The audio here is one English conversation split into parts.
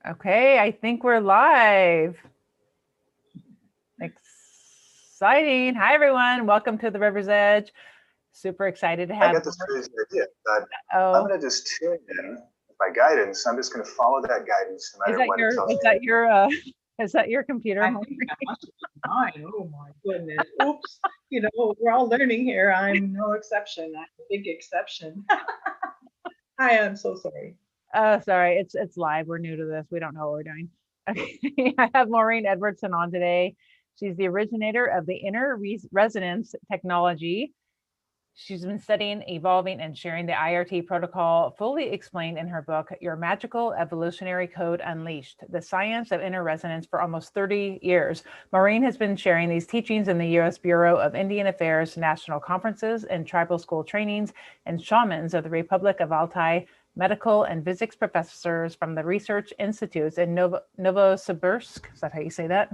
Okay, I think we're live. Exciting. Hi, everyone. Welcome to the River's Edge. Super excited to I have got this crazy idea that I'm Oh, going to just tune in by guidance. I'm just going to follow that guidance no is matter that what it your tells is me. that your is that your computer? I think that must have been mine. Oh my goodness. Oops. We're all learning here. I'm no exception. I'm a big exception. I'm so sorry. Oh, sorry. It's live. We're new to this. We don't know what we're doing. Okay. I have Maureen Edwardson on today. She's the originator of the inner resonance technology. She's been studying, evolving, and sharing the IRT protocol fully explained in her book, Your Magical Evolutionary Code Unleashed, The Science of Inner Resonance for almost 30 years. Maureen has been sharing these teachings in the U.S. Bureau of Indian Affairs national conferences and tribal school trainings and shamans of the Republic of Altai, medical and physics professors from the research institutes in Novosibirsk, is that how you say that?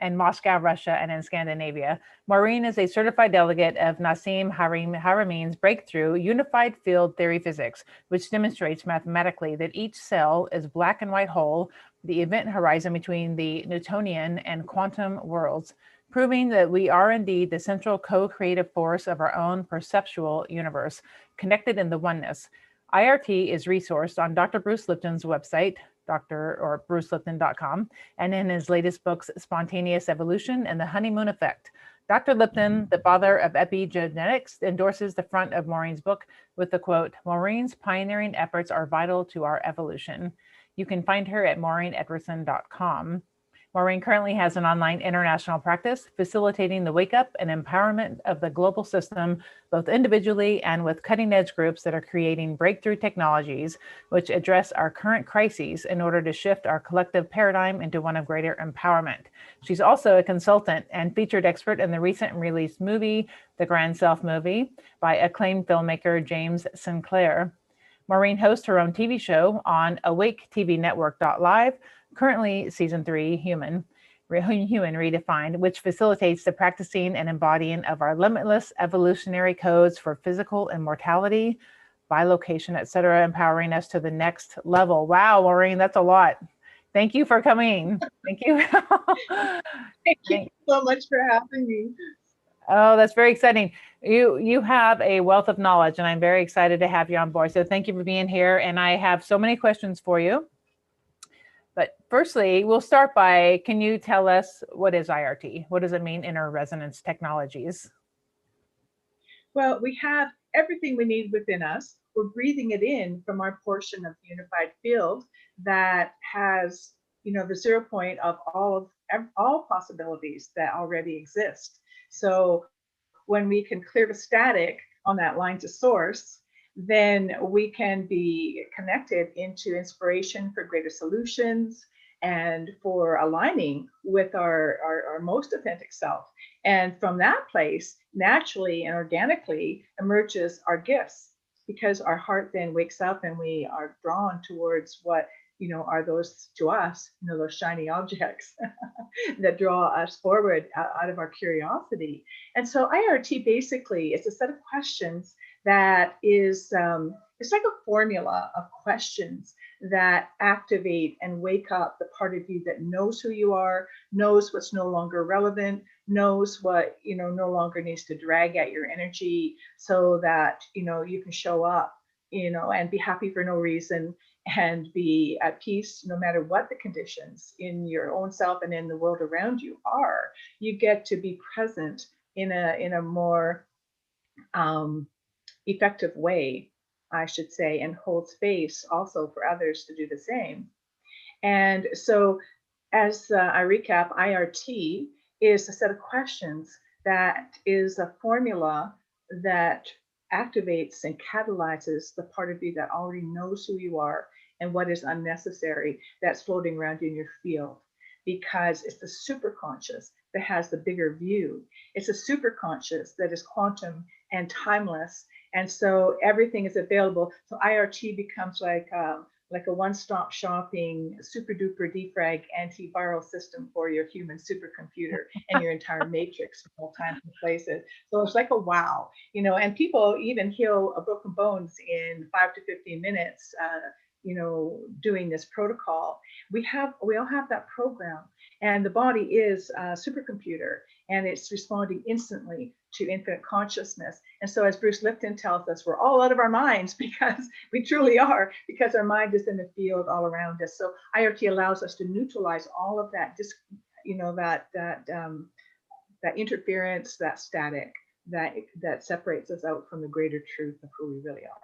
and Moscow, Russia, and in Scandinavia. Maureen is a certified delegate of Nassim Haramein's breakthrough unified field theory physics, which demonstrates mathematically that each cell is black and white hole, the event horizon between the Newtonian and quantum worlds, proving that we are indeed the central co-creative force of our own perceptual universe, connected in the oneness. IRT is resourced on Dr. Bruce Lipton's website, brucelipton.com, and in his latest books, Spontaneous Evolution and the Honeymoon Effect. Dr. Lipton, the father of epigenetics, endorses the front of Maureen's book with the quote, Maureen's pioneering efforts are vital to our evolution. You can find her at maureenedwardson.com. Maureen currently has an online international practice facilitating the wake up and empowerment of the global system, both individually and with cutting edge groups that are creating breakthrough technologies which address our current crises in order to shift our collective paradigm into one of greater empowerment. She's also a consultant and featured expert in the recent released movie, The Grand Self Movie, by acclaimed filmmaker James Sinclair. Maureen hosts her own TV show on AwakeTVNetwork.live, currently season 3, Human Redefined, which facilitates the practicing and embodying of our limitless evolutionary codes for physical immortality, bilocation, etc., empowering us to the next level. Wow, Maureen, that's a lot. Thank you for coming. Thank you. Thank you so much for having me. Oh, that's very exciting. You have a wealth of knowledge, and I'm very excited to have you on board. So thank you for being here. And I have so many questions for you. But firstly, we'll start by, can you tell us what is IRT? What does it mean, inner resonance technologies? Well, we have everything we need within us. We're breathing it in from our portion of the unified field that has, the 0 point of all possibilities that already exist. So when we can clear the static on that line to source, then we can be connected into inspiration for greater solutions and for aligning with our most authentic self. And from that place, naturally and organically emerges our gifts because our heart then wakes up and we are drawn towards what are those to us, those shiny objects that draw us forward out of our curiosity. And so IRT basically is a set of questions that is it's like a formula of questions that activate and wake up the part of you that knows who you are, knows what's no longer relevant, knows what no longer needs to drag at your energy, so that you can show up and be happy for no reason and be at peace no matter what the conditions in your own self and in the world around you are. You get to be present in a more effective way, I should say, and hold space also for others to do the same. And so, as I recap, IRT is a set of questions that is a formula that activates and catalyzes the part of you that already knows who you are and what is unnecessary that's floating around in your field. Because it's the superconscious that has the bigger view. It's a superconscious that is quantum and timeless. And so everything is available. So IRT becomes like a one-stop shopping, super duper defrag antiviral system for your human supercomputer and your entire matrix from all times and places. So it's like a wow, and people even heal broken bones in 5 to 15 minutes doing this protocol, we all have that program, and the body is a supercomputer, and it's responding instantly to infinite consciousness. And so, as Bruce Lipton tells us, we're all out of our minds, because we truly are, because our mind is in the field all around us. So IRT allows us to neutralize all of that, that interference, that static, that separates us out from the greater truth of who we really are.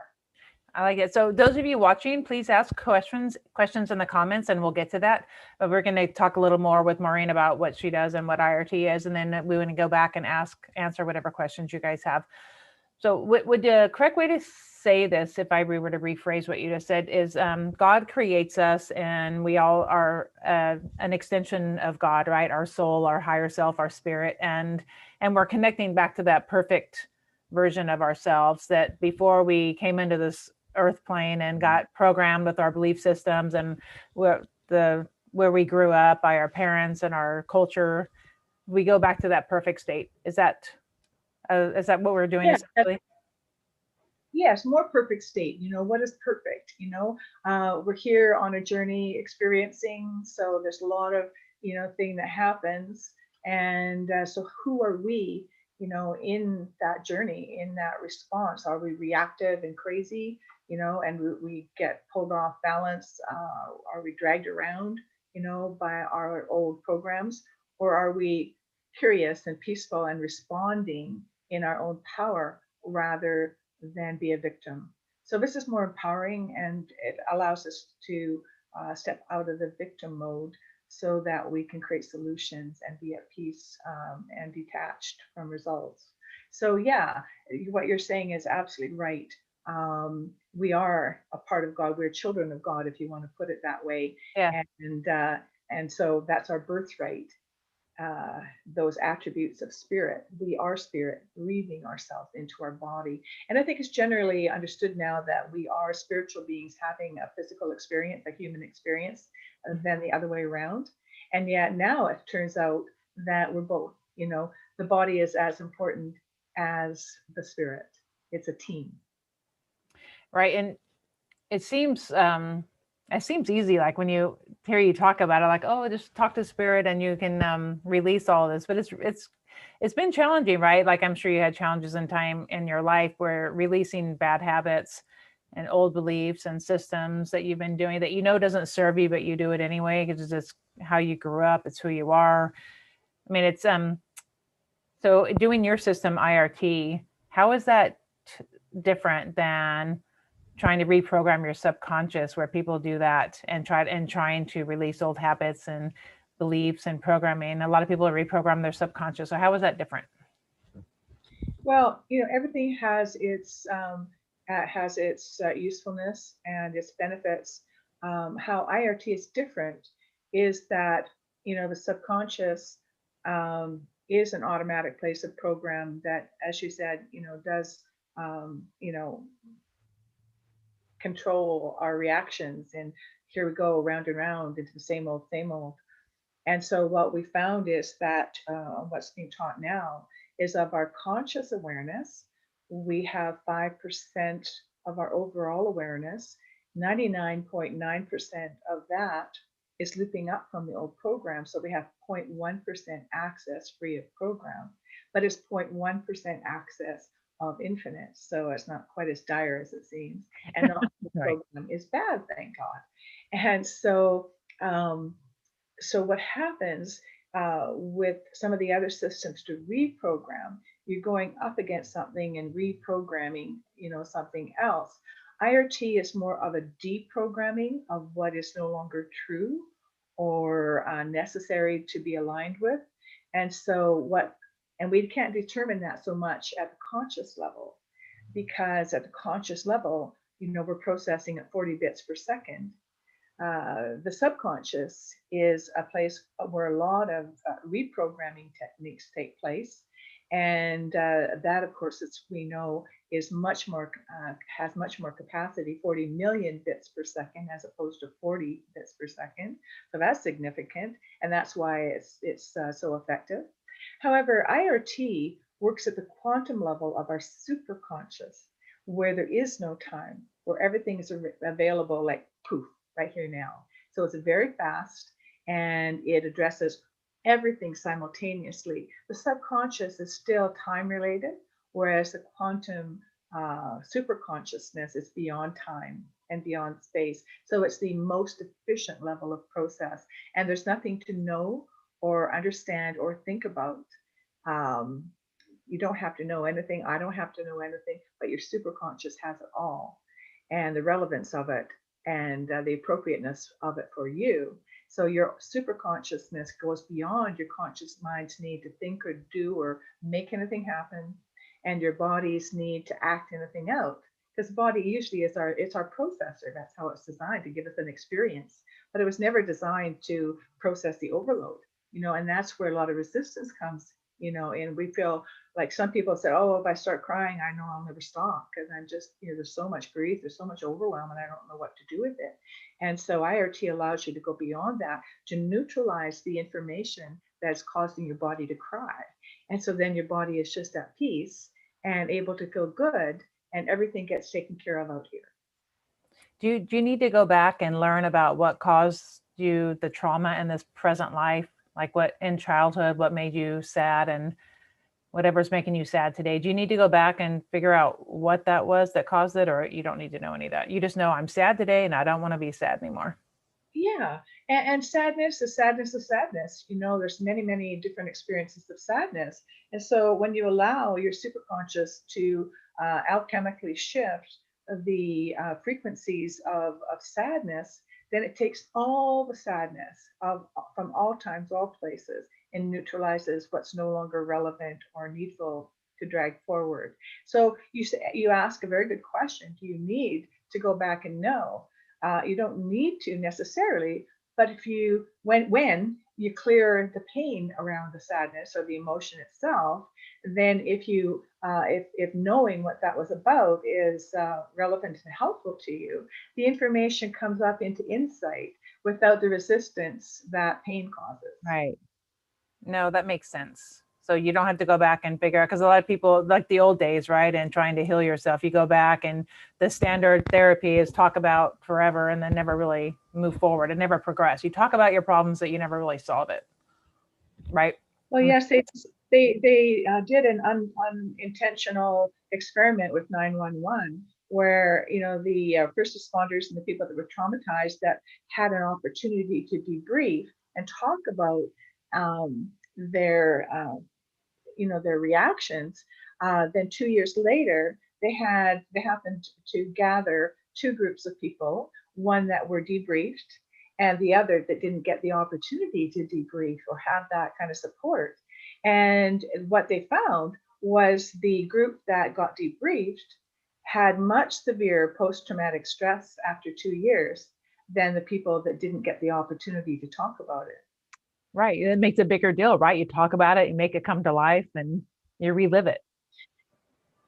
I like it. So those of you watching, please ask questions in the comments, and we'll get to that. But we're going to talk a little more with Maureen about what she does and what IRT is, and then we want to go back and answer whatever questions you guys have. So would the correct way to say this, if I were to rephrase what you just said, is God creates us, and we all are an extension of God, right? Our soul, our higher self, our spirit, and we're connecting back to that perfect version of ourselves that before we came into this earth plane and got programmed with our belief systems and where we grew up by our parents and our culture, we go back to that perfect state. Is that what we're doing? Yeah, essentially? Yes, more perfect state. What is perfect? We're here on a journey experiencing, so there's a lot of thing that happens, and so who are we in that journey, in that response? Are we reactive and crazy, and we get pulled off balance? Are we dragged around by our old programs, or are we curious and peaceful and responding in our own power rather than be a victim? So this is more empowering, and it allows us to step out of the victim mode so that we can create solutions and be at peace and detached from results. So yeah, what you're saying is absolutely right. We are a part of God. We're children of God, if you want to put it that way. Yeah. And so that's our birthright. Those attributes of spirit. We are spirit, breathing ourselves into our body. And I think it's generally understood now that we are spiritual beings having a physical experience, a human experience, than the other way around. And yet now it turns out that we're both. The body is as important as the spirit. It's a team. Right. And it seems easy, like when you hear you talk about it, like, oh, just talk to spirit and you can release all this. But it's been challenging, right? Like, I'm sure you had challenges in time in your life where releasing bad habits and old beliefs and systems that you've been doing that doesn't serve you, but you do it anyway because it's how you grew up, it's who you are. I mean, it's so doing your system IRT, how is that different than trying to reprogram your subconscious, where people do that and trying to release old habits and beliefs and programming? A lot of people reprogram their subconscious. So how is that different? Well, everything has its usefulness and its benefits. How IRT is different is that the subconscious is an automatic place of program that, as you said, does control our reactions, and here we go round and round into the same old, same old. And so what we found is that what's being taught now is of our conscious awareness, we have 5% of our overall awareness. 99.9% of that is looping up from the old program. So we have 0.1% access free of program, but it's 0.1% access of infinite. So it's not quite as dire as it seems. And the Right. program is bad, thank God. And so, so what happens with some of the other systems to reprogram, you're going up against something and reprogramming, something else. IRT is more of a deprogramming of what is no longer true or necessary to be aligned with. And so and we can't determine that so much at the conscious level, because at the conscious level, we're processing at 40 bits per second. The subconscious is a place where a lot of reprogramming techniques take place. And that, of course, as we know, is much more, has much more capacity, 40 million bits per second, as opposed to 40 bits per second. So that's significant. And that's why it's so effective. However, IRT works at the quantum level of our superconscious, where there is no time. where everything is available like poof, right here now. So it's very fast and it addresses everything simultaneously. The subconscious is still time related, whereas the quantum super consciousness is beyond time and beyond space. So it's the most efficient level of process. And there's nothing to know or understand or think about. Um, you don't have to know anything. I don't have to know anything, but your superconscious has it all, and the relevance of it, and the appropriateness of it for you. So your superconsciousness goes beyond your conscious mind's need to think or do or make anything happen, and your body's need to act anything out. Because the body usually is our processor. That's how it's designed, to give us an experience. But it was never designed to process the overload, and that's where a lot of resistance comes, and we feel like some people said, oh, if I start crying, I know I'll never stop, because I'm just, there's so much grief, there's so much overwhelm, and I don't know what to do with it. And so IRT allows you to go beyond that, to neutralize the information that's causing your body to cry. And so then your body is just at peace and able to feel good, and everything gets taken care of out here. Do you need to go back and learn about what caused you the trauma in this present life? Like what in childhood, what made you sad, and whatever's making you sad today? Do you need to go back and figure out what that was that caused it, or you don't need to know any of that? You just know I'm sad today and I don't want to be sad anymore. Yeah, and sadness is sadness is sadness. There's many, many different experiences of sadness. And so when you allow your superconscious to alchemically shift the frequencies of sadness, then it takes all the sadness from all times, all places, and neutralizes what's no longer relevant or needful to drag forward. So you ask a very good question. Do you need to go back and know? You don't need to necessarily, but when you clear the pain around the sadness or the emotion itself, then if knowing what that was about is relevant and helpful to you, the information comes up into insight without the resistance that pain causes. Right. No, that makes sense. So you don't have to go back and figure out, because a lot of people, like the old days, right, and trying to heal yourself, you go back and the standard therapy is talk about forever and then never really move forward and never progress. You talk about your problems, that you never really solve it, right? Well, yes, they did an unintentional experiment with 911, where the first responders and the people that were traumatized that had an opportunity to debrief and talk about their their reactions. Then 2 years later, they happened to gather two groups of people, one that were debriefed and the other that didn't get the opportunity to debrief or have that kind of support. And what they found was the group that got debriefed had much severe post-traumatic stress after 2 years than the people that didn't get the opportunity to talk about it. Right. It makes a bigger deal, right? You talk about it, you make it come to life, and you relive it.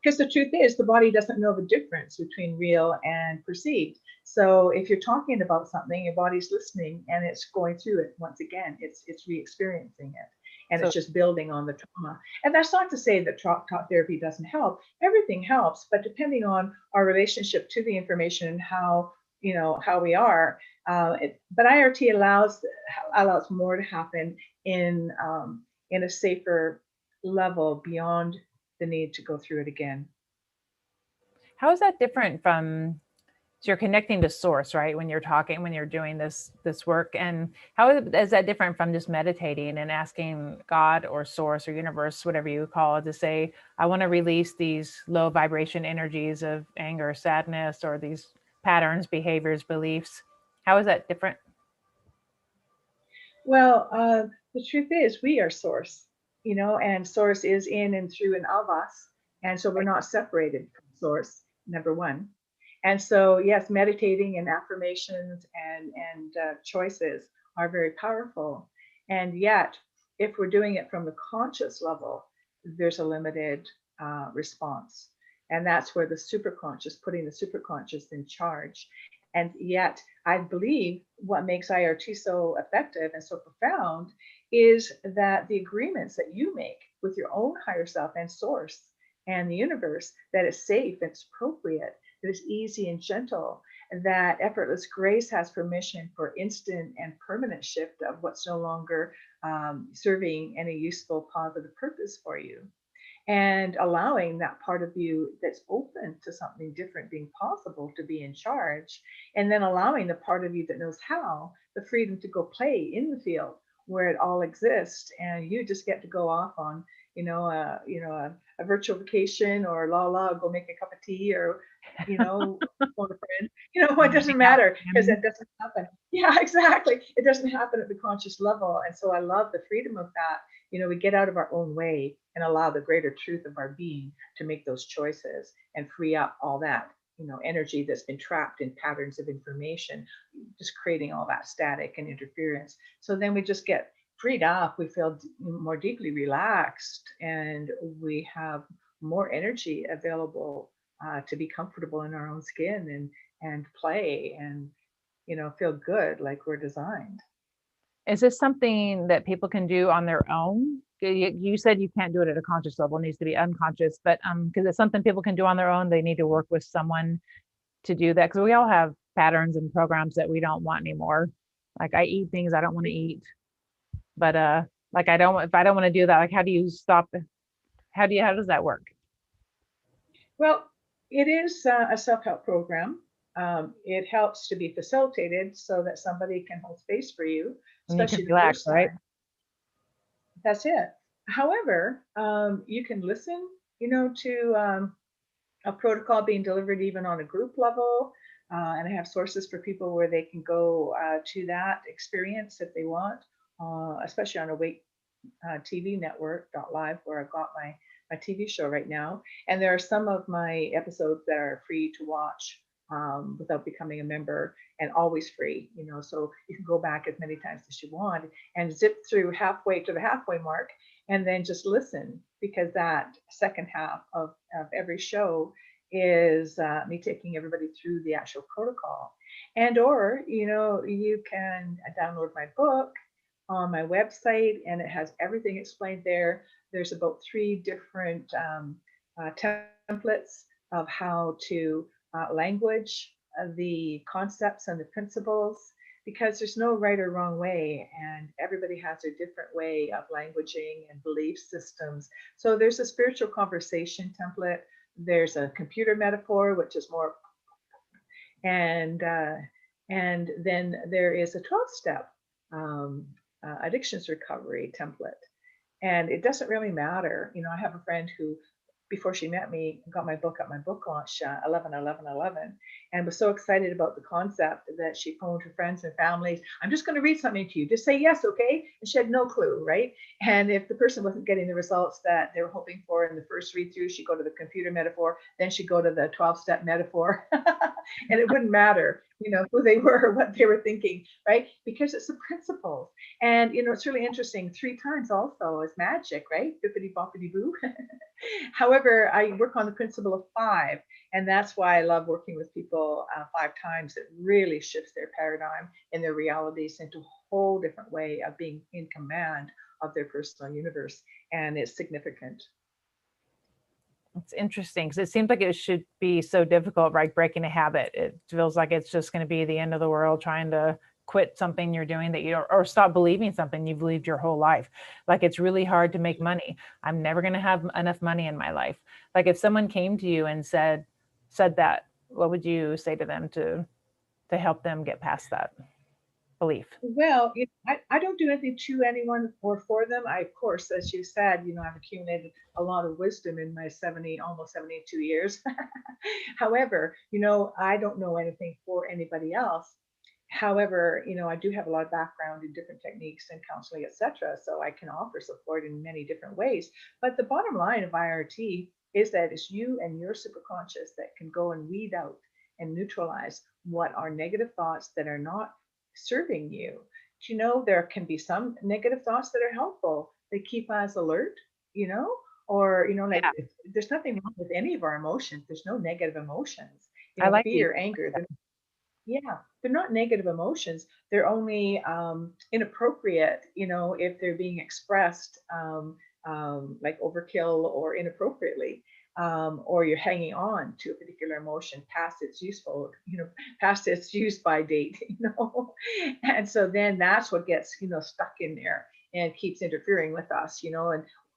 Because the truth is, the body doesn't know the difference between real and perceived. So if you're talking about something, your body's listening and it's going through it once again. It's re-experiencing it, and it's just building on the trauma. And that's not to say that talk therapy doesn't help. Everything helps, but depending on our relationship to the information and how we are. But IRT allows more to happen in a safer level beyond the need to go through it again. How is that different from, so you're connecting to source, right? When you're talking, when you're doing this work, and how is that different from just meditating and asking God or source or universe, whatever you call it, to say, I want to release these low vibration energies of anger, sadness, or these patterns, behaviors, beliefs? How is that different? Well, the truth is we are source, and source is in and through and of us. And so we're not separated from source, number one. And so, yes, meditating and affirmations and choices are very powerful. And yet, if we're doing it from the conscious level, there's a limited response. And that's where the superconscious, putting the superconscious in charge. And yet, I believe what makes IRT so effective and so profound is that the agreements that you make with your own higher self and source and the universe, that it's safe, it's appropriate, that is easy and gentle, that effortless grace has permission for instant and permanent shift of what's no longer serving any useful positive purpose for you, and allowing that part of you that's open to something different being possible to be in charge, and then allowing the part of you that knows how, the freedom to go play in the field where it all exists, and you just get to go off on a virtual vacation, or go make a cup of tea, or phone a friend. It doesn't matter, because it doesn't happen. Yeah, exactly, it doesn't happen at the conscious level. And so I love the freedom of that. We get out of our own way and allow the greater truth of our being to make those choices and free up all that energy that's been trapped in patterns of information, just creating all that static and interference. So then we just get freed up, we feel more deeply relaxed, and we have more energy available to be comfortable in our own skin, and play, and feel good like we're designed. Is this something that people can do on their own? You said you can't do it at a conscious level, it needs to be unconscious, but because it's something people can do on their own, they need to work with someone to do that, because we all have patterns and programs that we don't want anymore. Like, I eat things I don't want to eat, but like, if I don't want to do that, like, how do you stop? How does that work? Well, it is a self-help program. It helps to be facilitated so that somebody can hold space for you, And you can especially the relax, first right? time. That's it. However, you can listen, to a protocol being delivered even on a group level. And I have sources for people where they can go to that experience if they want, especially on Awake TV Network .live, where I've got my TV show right now. And there are some of my episodes that are free to watch without becoming a member, and always free. So you can go back as many times as you want and zip through halfway to the halfway mark, and then just listen, because that second half of every show is me taking everybody through the actual protocol. And or you can download my book on my website, and it has everything explained there. There's about 3 different templates of how to language the concepts and the principles, because there's no right or wrong way, and everybody has a different way of languaging and belief systems. So there's a spiritual conversation template, there's a computer metaphor, which is more, and then there is a 12-step addictions recovery template. And it doesn't really matter. I have a friend who, before she met me, got my book at my book launch 11/11/11, and was so excited about the concept that she phoned her friends and families. I'm just going to read something to you. Just say yes, okay? And she had no clue, right? And if the person wasn't getting the results that they were hoping for in the first read through, she'd go to the computer metaphor, then she'd go to the 12-step metaphor, and it wouldn't matter, who they were, what they were thinking, right? Because it's the principles. And it's really interesting. 3 times also is magic, right? Bippity boppity boo. However, I work on the principle of 5, and that's why I love working with people 5 times. It really shifts their paradigm and their realities into a whole different way of being in command of their personal universe, and it's significant. It's interesting, because it seems like it should be so difficult, right? Breaking a habit. It feels like it's just going to be the end of the world, trying to quit something you're doing that or stop believing something you've believed your whole life. Like, it's really hard to make money. I'm never going to have enough money in my life. Like, if someone came to you and said that, what would you say to them to help them get past that belief? Well, I don't do anything to anyone or for them. I, of course, as you said, I've accumulated a lot of wisdom in my almost 72 years. However, I don't know anything for anybody else. However, I do have a lot of background in different techniques and counseling, etc. So I can offer support in many different ways. But the bottom line of IRT is that it's you and your superconscious that can go and weed out and neutralize what are negative thoughts that are not serving you. There can be some negative thoughts that are helpful. They keep us alert, or, like, Yeah, there's nothing wrong with any of our emotions. There's no negative emotions. I like these. Fear, anger, they're not negative emotions. They're only inappropriate, if they're being expressed like overkill or inappropriately. or you're hanging on to a particular emotion past its useful, past its use by date, and so then that's what gets, stuck in there and keeps interfering with us,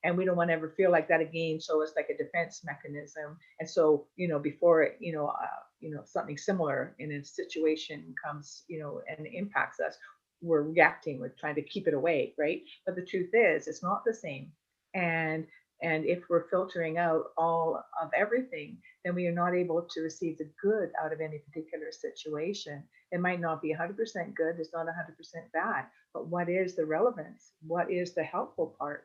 and we don't want to ever feel like that again. So it's like a defense mechanism. And so, before it, something similar in a situation comes, and impacts us, we're reacting, we're trying to keep it away, right? But the truth is, it's not the same. And if we're filtering out all of everything, then we are not able to receive the good out of any particular situation. It might not be 100% good, it's not 100% bad, but what is the relevance? What is the helpful part?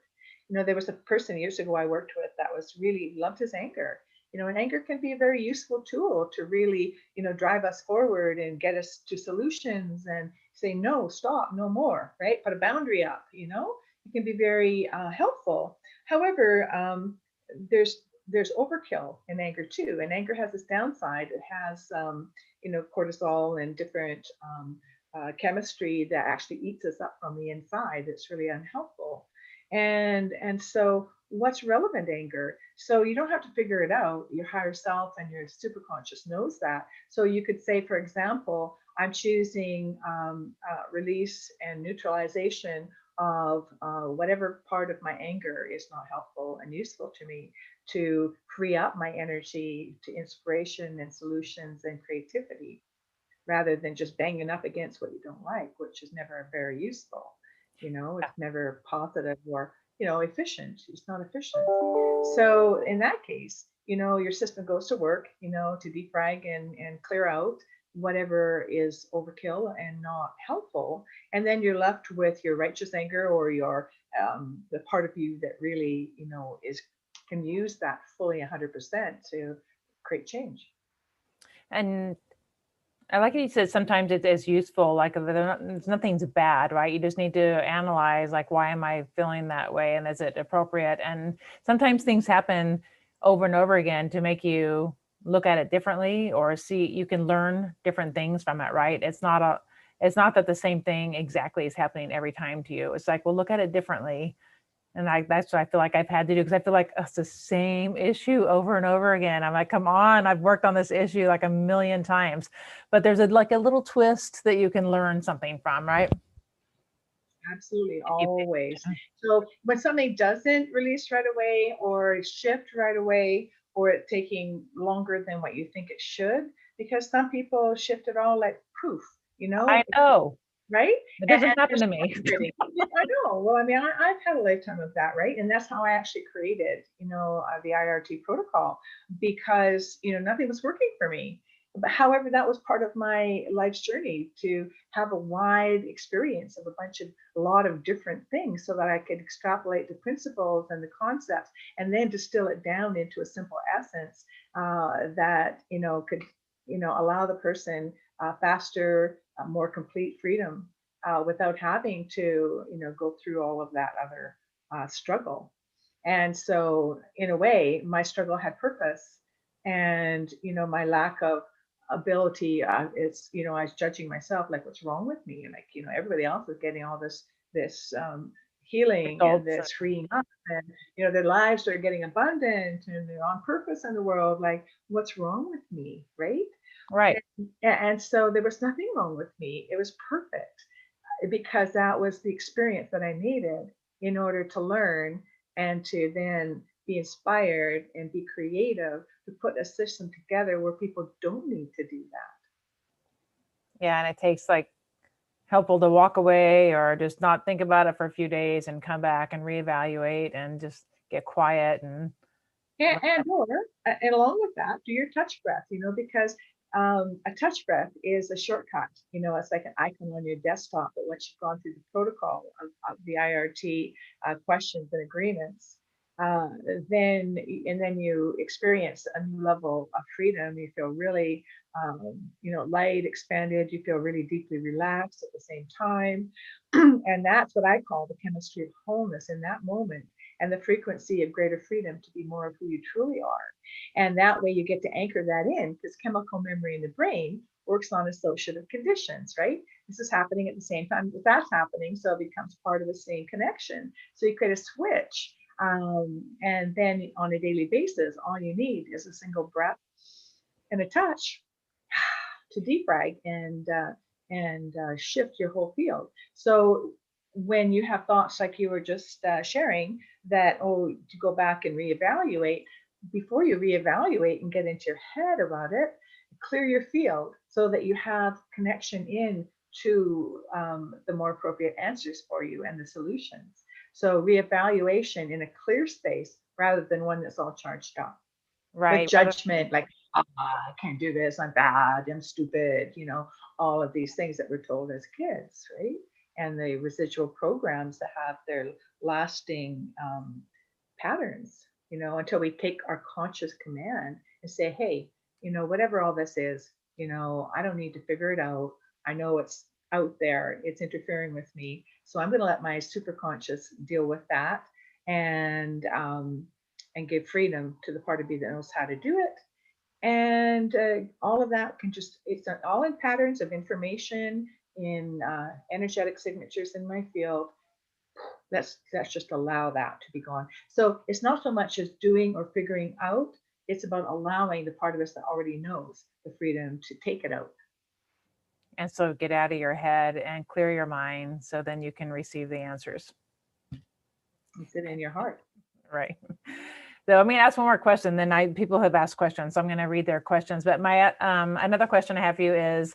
There was a person years ago I worked with that was really loved his anger. And anger can be a very useful tool to really, drive us forward and get us to solutions and say, no, stop, no more, right? Put a boundary up, it can be very helpful. However, there's overkill in anger too, and anger has its downside. It has, cortisol and different chemistry that actually eats us up from the inside. It's really unhelpful. And so what's relevant anger? So you don't have to figure it out. Your higher self and your superconscious knows that. So you could say, for example, I'm choosing release and neutralization of whatever part of my anger is not helpful and useful to me, to free up my energy to inspiration and solutions and creativity, rather than just banging up against what you don't like, which is never very useful. It's never positive or, efficient. It's not efficient. So in that case, your system goes to work, to defrag and clear out whatever is overkill and not helpful. And then you're left with your righteous anger, or your the part of you that really, can use that fully 100% to create change. And I like you said, sometimes it is useful, like nothing's bad, right? You just need to analyze, like, why am I feeling that way? And is it appropriate? And sometimes things happen over and over again to make you look at it differently, or see, you can learn different things from it, right? It's not that the same thing exactly is happening every time to you. It's like, well, look at it differently. And that's what I feel like I've had to do, because I feel like it's the same issue over and over again. I'm like, come on, I've worked on this issue like a million times, but there's like a little twist that you can learn something from, right? Absolutely, always. So when something doesn't release right away, or shift right away, or it's taking longer than what you think it should, because some people shift it all like poof, I know. right? It doesn't happen to me. I know. Well, I mean, I've had a lifetime of that, right? And that's how I actually created, the IRT protocol, because, nothing was working for me. But however, that was part of my life's journey, to have a wide experience of a lot of different things, so that I could extrapolate the principles and the concepts, and then distill it down into a simple essence that, could, allow the person faster, more complete freedom, without having to, go through all of that other struggle. And so, in a way, my struggle had purpose, and my lack of ability, it's, I was judging myself, like, what's wrong with me? Like, everybody else is getting all this healing and this freeing up, and their lives are getting abundant and they're on purpose in the world. Like, what's wrong with me, right? Right. And so there was nothing wrong with me. It was perfect, because that was the experience that I needed in order to learn, and to then be inspired and be creative, to put a system together where people don't need to do that. Yeah. And it takes like helpful to walk away, or just not think about it for a few days and come back and reevaluate and just get quiet and And along with that, do your touch breath, because a touch breath is a shortcut. It's like an icon on your desktop. But once you've gone through the protocol of the IRT questions and agreements, then you experience a new level of freedom. You feel really, light, expanded. You feel really deeply relaxed at the same time. And that's what I call the chemistry of wholeness in that moment, and the frequency of greater freedom to be more of who you truly are. And that way you get to anchor that in, because chemical memory in the brain works on associative conditions, right? This is happening at the same time that that's happening, so it becomes part of the same connection. So you create a switch And then on a daily basis, all you need is a single breath and a touch to defrag and shift your whole field. So when you have thoughts like you were just sharing that, oh, to go back and reevaluate, before you reevaluate and get into your head about it, clear your field so that you have connection in to the more appropriate answers for you and the solutions. So reevaluation in a clear space rather than one that's all charged up with Right. judgment, like, I can't do this, I'm bad, I'm stupid, all of these things that we're told as kids, right? And the residual programs that have their lasting patterns, until we take our conscious command and say, hey, whatever all this is, I don't need to figure it out. I know it's out there, it's interfering with me. So I'm going to let my superconscious deal with that and give freedom to the part of me that knows how to do it. And all of that it's all in patterns of information, in energetic signatures in my field. Let's just allow that to be gone. So it's not so much as doing or figuring out, it's about allowing the part of us that already knows the freedom to take it out. And so get out of your head and clear your mind so then you can receive the answers. It's in your heart. Right. So I'm going to ask one more question. Then people have asked questions, so I'm going to read their questions. But my another question I have for you is,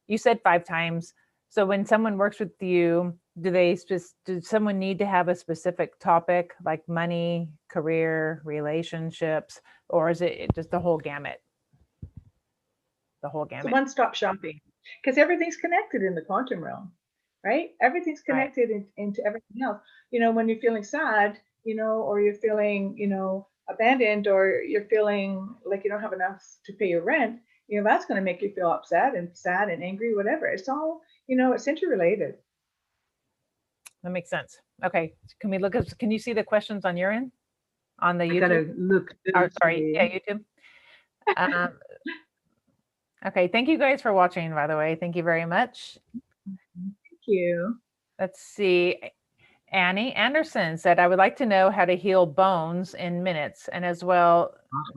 you said 5 times. So when someone works with you, does someone need to have a specific topic like money, career, relationships, or is it just the whole gamut? The whole gamut. It's one-stop shopping, because everything's connected in the quantum realm, right? Everything's connected into everything else. When you're feeling sad, or you're feeling, abandoned, or you're feeling like you don't have enough to pay your rent, that's going to make you feel upset and sad and angry, whatever. It's all, it's interrelated. That makes sense. Okay. Can you see the questions on your end? On the YouTube? I gotta look. Sorry. Yeah, YouTube. Okay. Thank you guys for watching, by the way. Thank you very much. Thank you. Let's see. Annie Anderson said, I would like to know how to heal bones in minutes, and as well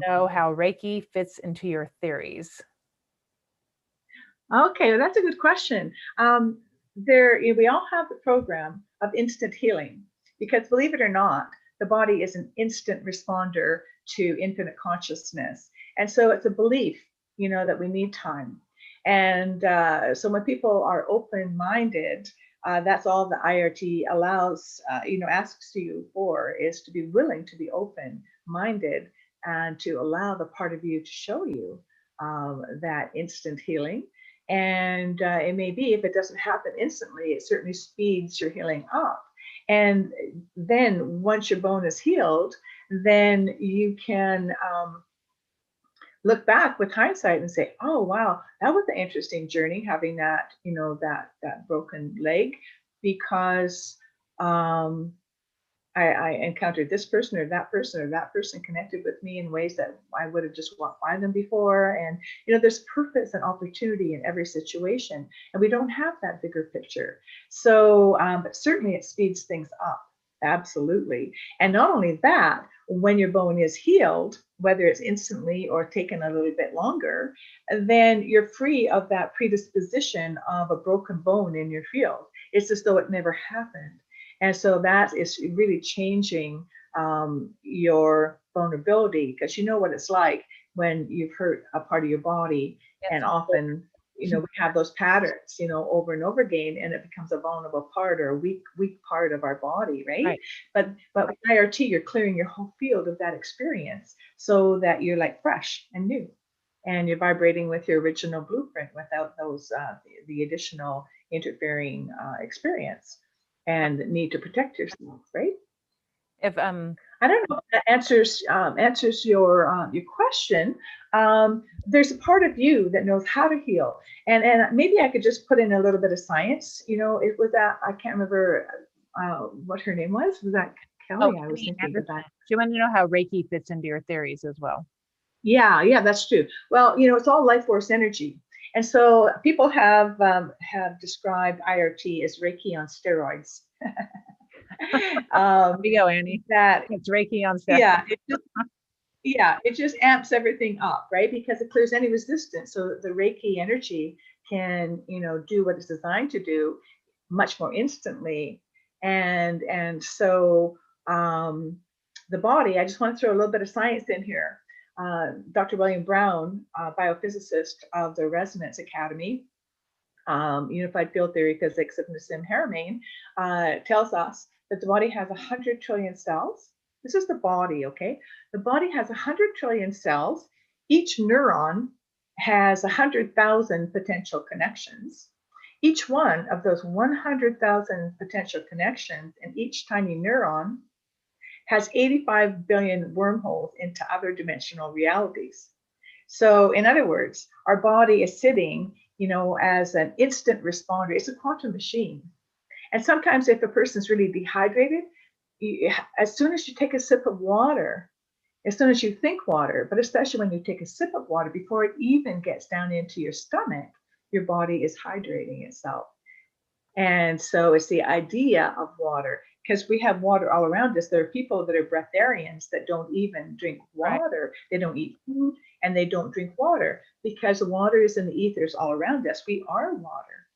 know how Reiki fits into your theories. Okay, well, that's a good question. We all have the program of instant healing, because believe it or not, the body is an instant responder to infinite consciousness. And so it's a belief, that we need time. And so when people are open-minded, that's all the IRT allows, asks you for, is to be willing to be open-minded and to allow the part of you to show you that instant healing. And it may be, if it doesn't happen instantly, it certainly speeds your healing up. And then once your bone is healed, then you can look back with hindsight and say, oh, wow, that was an interesting journey, having that, that broken leg, because I encountered this person or that person connected with me in ways that I would have just walked by them before. And, there's purpose and opportunity in every situation, and we don't have that bigger picture. So, but certainly it speeds things up. Absolutely. And not only that, when your bone is healed, whether it's instantly or taken a little bit longer, then you're free of that predisposition of a broken bone in your field. It's as though it never happened. And so that is really changing your vulnerability, because you know what it's like when you've hurt a part of your body. Yes. And often, we have those patterns, over and over again, and it becomes a vulnerable part or a weak part of our body, right? But with IRT, you're clearing your whole field of that experience so that you're like fresh and new, and you're vibrating with your original blueprint without those the additional interfering experience and need to protect yourself, right? If I don't know if that answers your question. There's a part of you that knows how to heal, and maybe I could just put in a little bit of science. It was that, I can't remember what her name was. Was that Kelly? I was thinking of that. Do you want to know how Reiki fits into your theories as well? Yeah, that's true. Well, it's all life force energy. And so people have described IRT as Reiki on steroids. Here you go, Annie. that It's Reiki on steroids. it just amps everything up, right? Because it clears any resistance. So the Reiki energy can, do what it's designed to do much more instantly. And so the body, I just want to throw a little bit of science in here. Dr. William Brown, biophysicist of the Resonance Academy, Unified Field Theory Physics of Nassim Haramein, tells us that the body has 100 trillion cells. This is the body, okay? The body has 100 trillion cells. Each neuron has 100,000 potential connections. Each one of those 100,000 potential connections in each tiny neuron has 85 billion wormholes into other dimensional realities. So in other words, our body is sitting, as an instant responder. It's a quantum machine. And sometimes if a person's really dehydrated, as soon as you take a sip of water, as soon as you think water, but especially when you take a sip of water, before it even gets down into your stomach, your body is hydrating itself. And so it's the idea of water, because we have water all around us. There are people that are breatharians that don't even drink water. Right. They don't eat food and they don't drink water because the water is in the ethers all around us. We are water.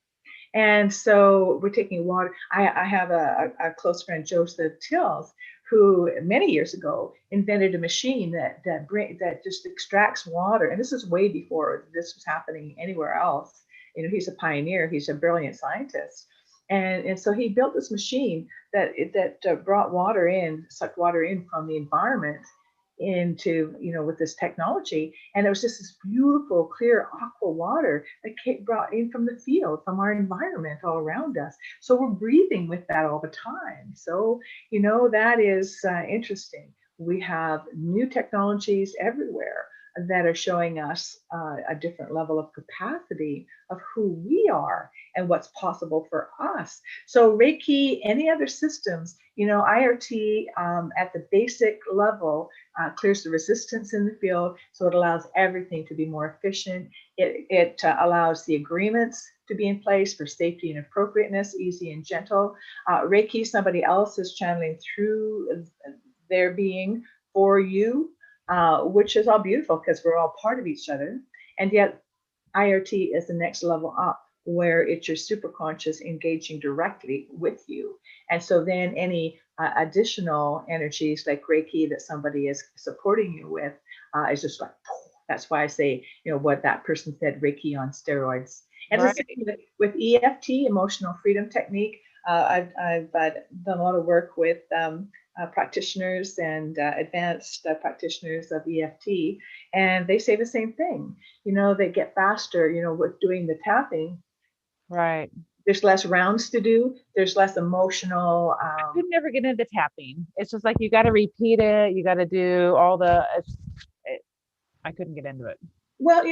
And so we're taking water. I have a close friend, Joseph Tills, who many years ago invented a machine that just extracts water. And this is way before this was happening anywhere else. He's a pioneer. He's a brilliant scientist. And so he built this machine that brought water in, sucked water in from the environment into, with this technology. And it was just this beautiful, clear aqua water that brought in from the field, from our environment all around us. So we're breathing with that all the time. So, that is interesting. We have new technologies everywhere that are showing us a different level of capacity of who we are and what's possible for us. So Reiki, any other systems, IRT at the basic level clears the resistance in the field, so it allows everything to be more efficient. It allows the agreements to be in place for safety and appropriateness, easy and gentle. Reiki, somebody else is channeling through their being for you, which is all beautiful because we're all part of each other. And yet IRT is the next level up, where it's your superconscious engaging directly with you. And so then any additional energies like Reiki that somebody is supporting you with is just like, that's why I say, what that person said, Reiki on steroids. And right. With EFT, emotional freedom technique, I've done a lot of work with practitioners and advanced practitioners of EFT, and they say the same thing. They get faster, with doing the tapping. Right. There's less rounds to do. There's less emotional. I could never get into tapping. It's just like you got to repeat it. You got to do all the. I couldn't get into it. Well,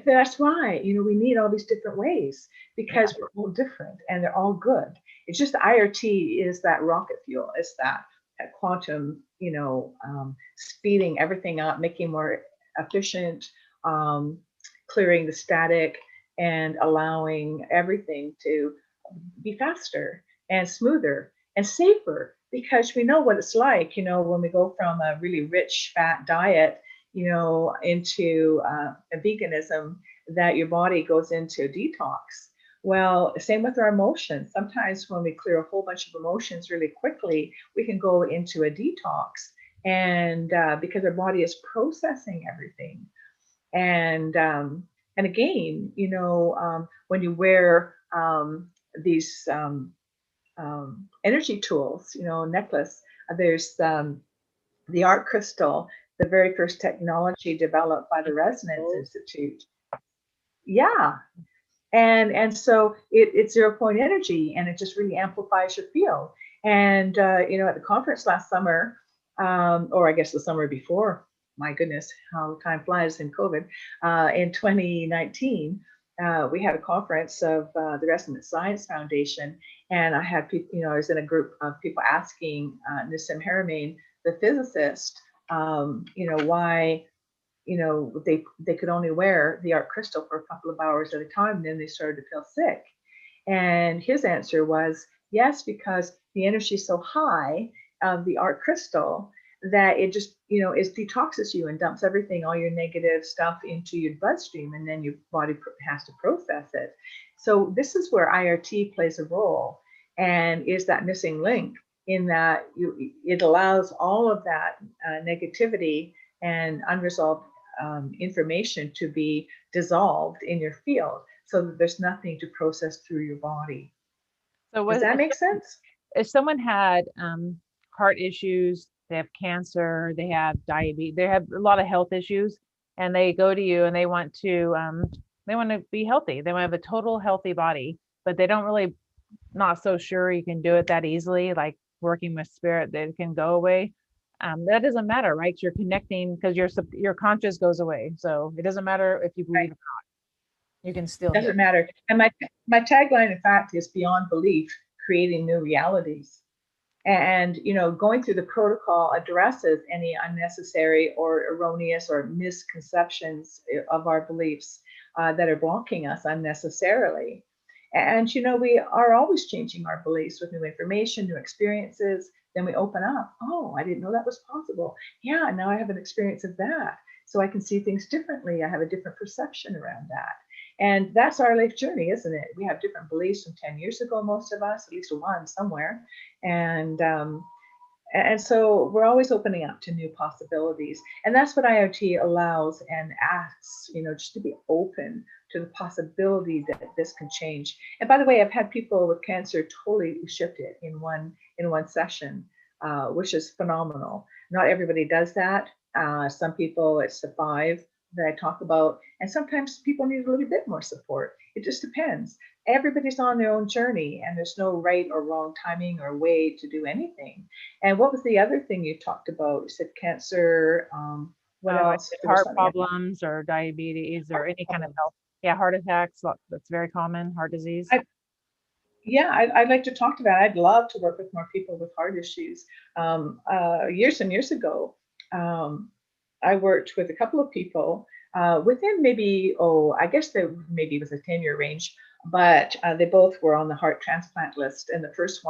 that's why, we need all these different ways because we're all different and they're all good. It's just the IRT is that rocket fuel. It's that quantum, speeding everything up, making more efficient, clearing the static, and allowing everything to be faster and smoother and safer, because we know what it's like, when we go from a really rich fat diet, into a veganism, that your body goes into a detox. Well, same with our emotions. Sometimes when we clear a whole bunch of emotions really quickly, we can go into a detox, and because our body is processing everything. And again, when you wear these energy tools, necklace, there's the art crystal, the very first technology developed by the Resonance Institute. Yeah. And so it's 0 point energy, and it just really amplifies your field. And, at the conference last summer, or I guess the summer before, my goodness, how time flies in COVID, in 2019, we had a conference of the Resonance Science Foundation, and I had people, I was in a group of people asking Nassim Haramein, the physicist, why, they could only wear the art crystal for a couple of hours at a time, and then they started to feel sick. And his answer was, yes, because, the energy is so high of the art crystal that it just, it detoxes you and dumps everything, all your negative stuff into your bloodstream, and then your body has to process it. So this is where IRT plays a role and is that missing link in that it allows all of that negativity and unresolved information to be dissolved in your field so that there's nothing to process through your body. So Does that make sense? if someone had heart issues, they have cancer, they have diabetes, they have a lot of health issues, and they go to you and they want to be healthy. They want to have a total healthy body, but they don't really, not so sure you can do it that easily, like working with spirit that can go away. That doesn't matter, right? You're connecting because your conscious goes away. So it doesn't matter if you believe it or not. You can still heal. Doesn't matter. And my tagline, in fact, is beyond belief, creating new realities. And going through the protocol addresses any unnecessary or erroneous or misconceptions of our beliefs that are blocking us unnecessarily. And we are always changing our beliefs with new information, new experiences. Then we open up. Oh, I didn't know that was possible. Yeah, now I have an experience of that. So I can see things differently. I have a different perception around that. And that's our life journey, isn't it? We have different beliefs from 10 years ago, most of us, at least one somewhere. And so we're always opening up to new possibilities. And that's what IoT allows and asks, just to be open to the possibility that this can change. And by the way, I've had people with cancer totally shifted in one session, which is phenomenal. Not everybody does that. Some people, it's the 5 that I talk about, and sometimes people need a little bit more support. It just depends. Everybody's on their own journey, and there's no right or wrong timing or way to do anything. And what was the other thing you talked about? You said cancer. What else? Heart problems or diabetes or any kind of health. Yeah, heart attacks. That's very common. Heart disease. I'd like to talk to that. I'd love to work with more people with heart issues. Years and years ago, I worked with a couple of people within maybe, I guess maybe it was a 10-year range, but they both were on the heart transplant list. And the first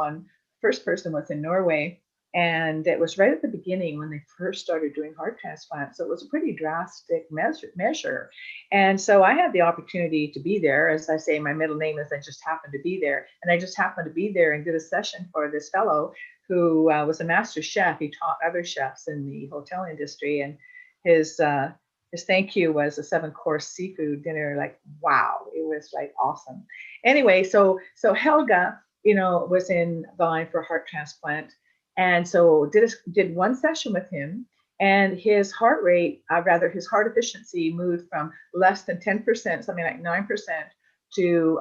person was in Norway. And it was right at the beginning when they first started doing heart transplants. So it was a pretty drastic measure. And so I had the opportunity to be there. As I say, my middle name is I just happened to be there. And I just happened to be there and did a session for this fellow who was a master chef. He taught other chefs in the hotel industry. And his thank you was a 7-course seafood dinner. Like, wow, it was like awesome. Anyway, so Helga, was in the line for heart transplant. And so did one session with him, and his heart rate, his heart efficiency moved from less than 10%, something like 9%, to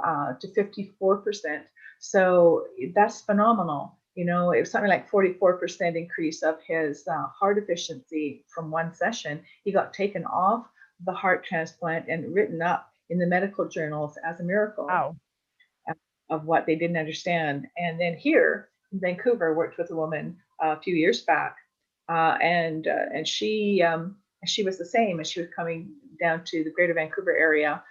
54%. So that's phenomenal. It was something like 44% increase of his heart efficiency from one session. He got taken off the heart transplant and written up in the medical journals as a miracle. Wow. Of what they didn't understand. And then here in Vancouver, worked with a woman a few years back, and she was the same, and she was coming down to the Greater Vancouver area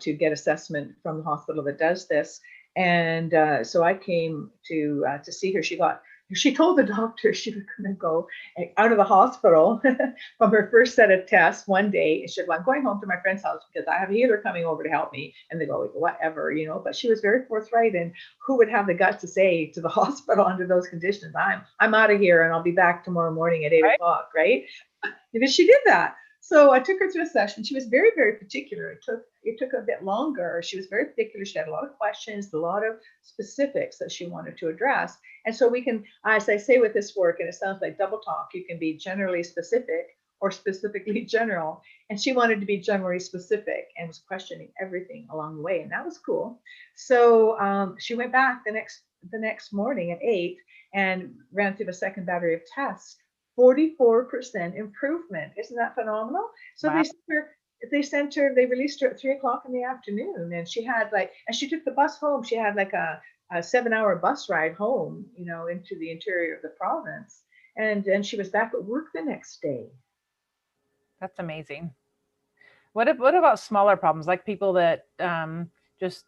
to get assessment from the hospital that does this. And so I came to see her. She told the doctor she was going to go out of the hospital from her first set of tests one day. She said, well, I'm going home to my friend's house because I have a healer coming over to help me. And they go, whatever, but she was very forthright. And who would have the guts to say to the hospital under those conditions, I'm out of here and I'll be back tomorrow morning at 8 o'clock, right? Because she did that. So I took her through a session. She was very, very particular. It took a bit longer. She was very particular. She had a lot of questions, a lot of specifics that she wanted to address. And so we can, as I say with this work, and it sounds like double talk, you can be generally specific or specifically general. And she wanted to be generally specific and was questioning everything along the way. And that was cool. So she went back the next morning at 8 and ran through the second battery of tests. 44% improvement. Isn't that phenomenal? So wow. They released her at 3 o'clock in the afternoon, and she had and she took the bus home. She had like a 7-hour bus ride home, into the interior of the province. And she was back at work the next day. That's amazing. What about smaller problems, like people that just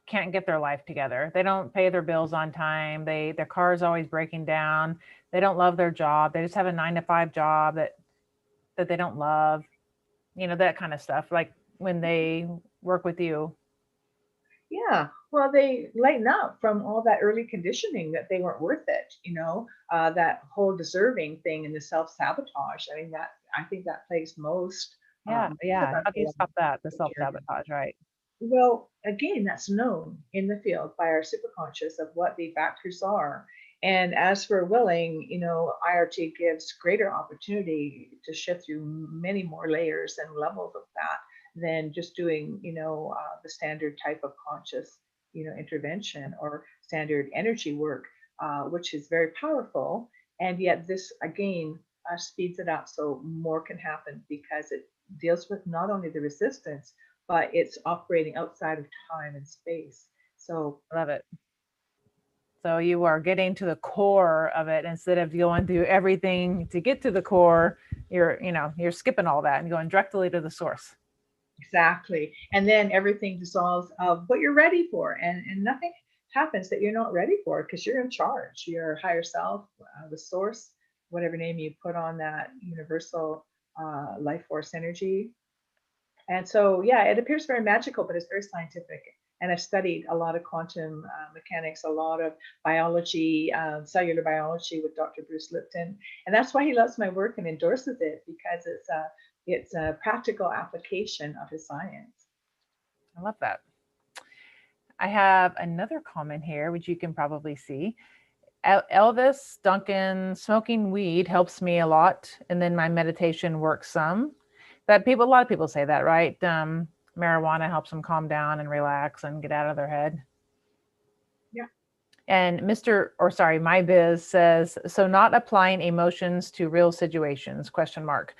can't get their life together. They don't pay their bills on time. Their car is always breaking down. They don't love their job. They just have a 9 to 5 job that they don't love. That kind of stuff. Like when they work with you. Yeah, well, they lighten up from all that early conditioning that they weren't worth it, that whole deserving thing and the self-sabotage. I mean, I think that plays most Yeah, of yeah. our How do you stop that? The journey. self-sabotage, right? Well, again, that's known in the field by our superconscious of what the factors are. And as for willing, IRT gives greater opportunity to shift through many more layers and levels of that than just doing, the standard type of conscious, intervention or standard energy work, which is very powerful. And yet, this again speeds it up so more can happen because it deals with not only the resistance but it's operating outside of time and space. So, Love it. So you are getting to the core of it instead of going through everything to get to the core. You're skipping all that and going directly to the source. exactly. And then everything dissolves of what you're ready for, and nothing happens that you're not ready for because you're in charge. Your higher self, the source, whatever name you put on that universal life force energy. And so, yeah, it appears very magical, but it's very scientific. And I've studied a lot of quantum mechanics, a lot of biology, cellular biology with Dr. Bruce Lipton. And that's why he loves my work and endorses it because it's a practical application of his science. I love that. I have another comment here, which you can probably see. Elvis Duncan, smoking weed helps me a lot, and then my meditation works some. A lot of people say that, right? Marijuana helps them calm down and relax and get out of their head. Yeah. And my biz says, so not applying emotions to real situations, question mark.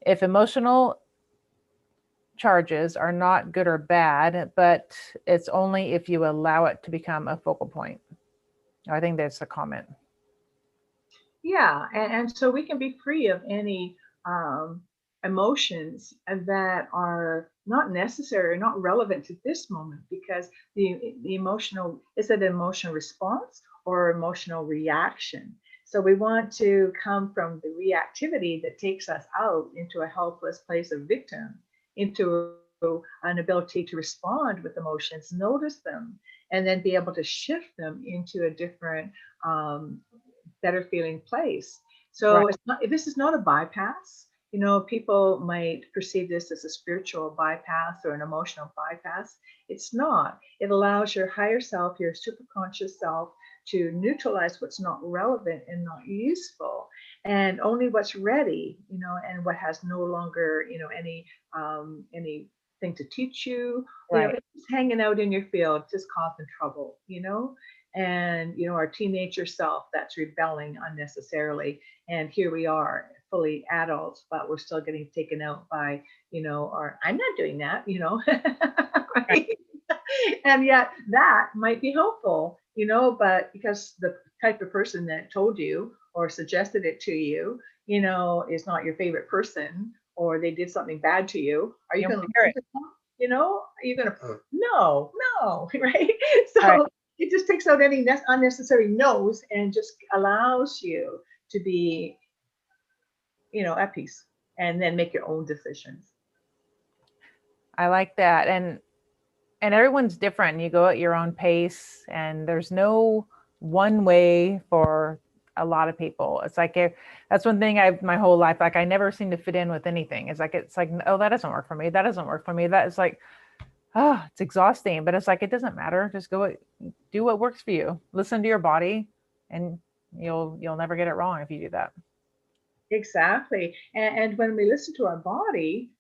If emotional charges are not good or bad, but it's only if you allow it to become a focal point. I think that's a comment. Yeah, and so we can be free of any emotions that are not necessary or not relevant to this moment because the emotional is it an emotional response or emotional reaction. So we want to come from the reactivity that takes us out into a helpless place of victim into an ability to respond with emotions, notice them, and then be able to shift them into a different better feeling place. Right. So this is not a bypass. People might perceive this as a spiritual bypass or an emotional bypass. It's not. It allows your higher self, your superconscious self, to neutralize what's not relevant and not useful, and only what's ready, and what has no longer, anything to teach you. Right. It's just hanging out in your field, just causing trouble, and our teenager self that's rebelling unnecessarily, and here we are fully adults but we're still getting taken out by or I'm not doing that. Right. Right? And yet that might be helpful, but because the type of person that told you or suggested it to you, is not your favorite person, or they did something bad to you, are you You don't going want to to hear listen it. to them? Are you going to no, right? Right. So it just takes out any unnecessary no's and just allows you to be, at peace and then make your own decisions. I like that. And everyone's different. You go at your own pace, and there's no one way for a lot of people. It's like that's one thing I've my whole life. Like I never seem to fit in with anything. It's like oh, that doesn't work for me. That doesn't work for me. That is like it's exhausting. But it's like it doesn't matter. Just do what works for you. Listen to your body, and you'll never get it wrong if you do that. Exactly. And when we listen to our body,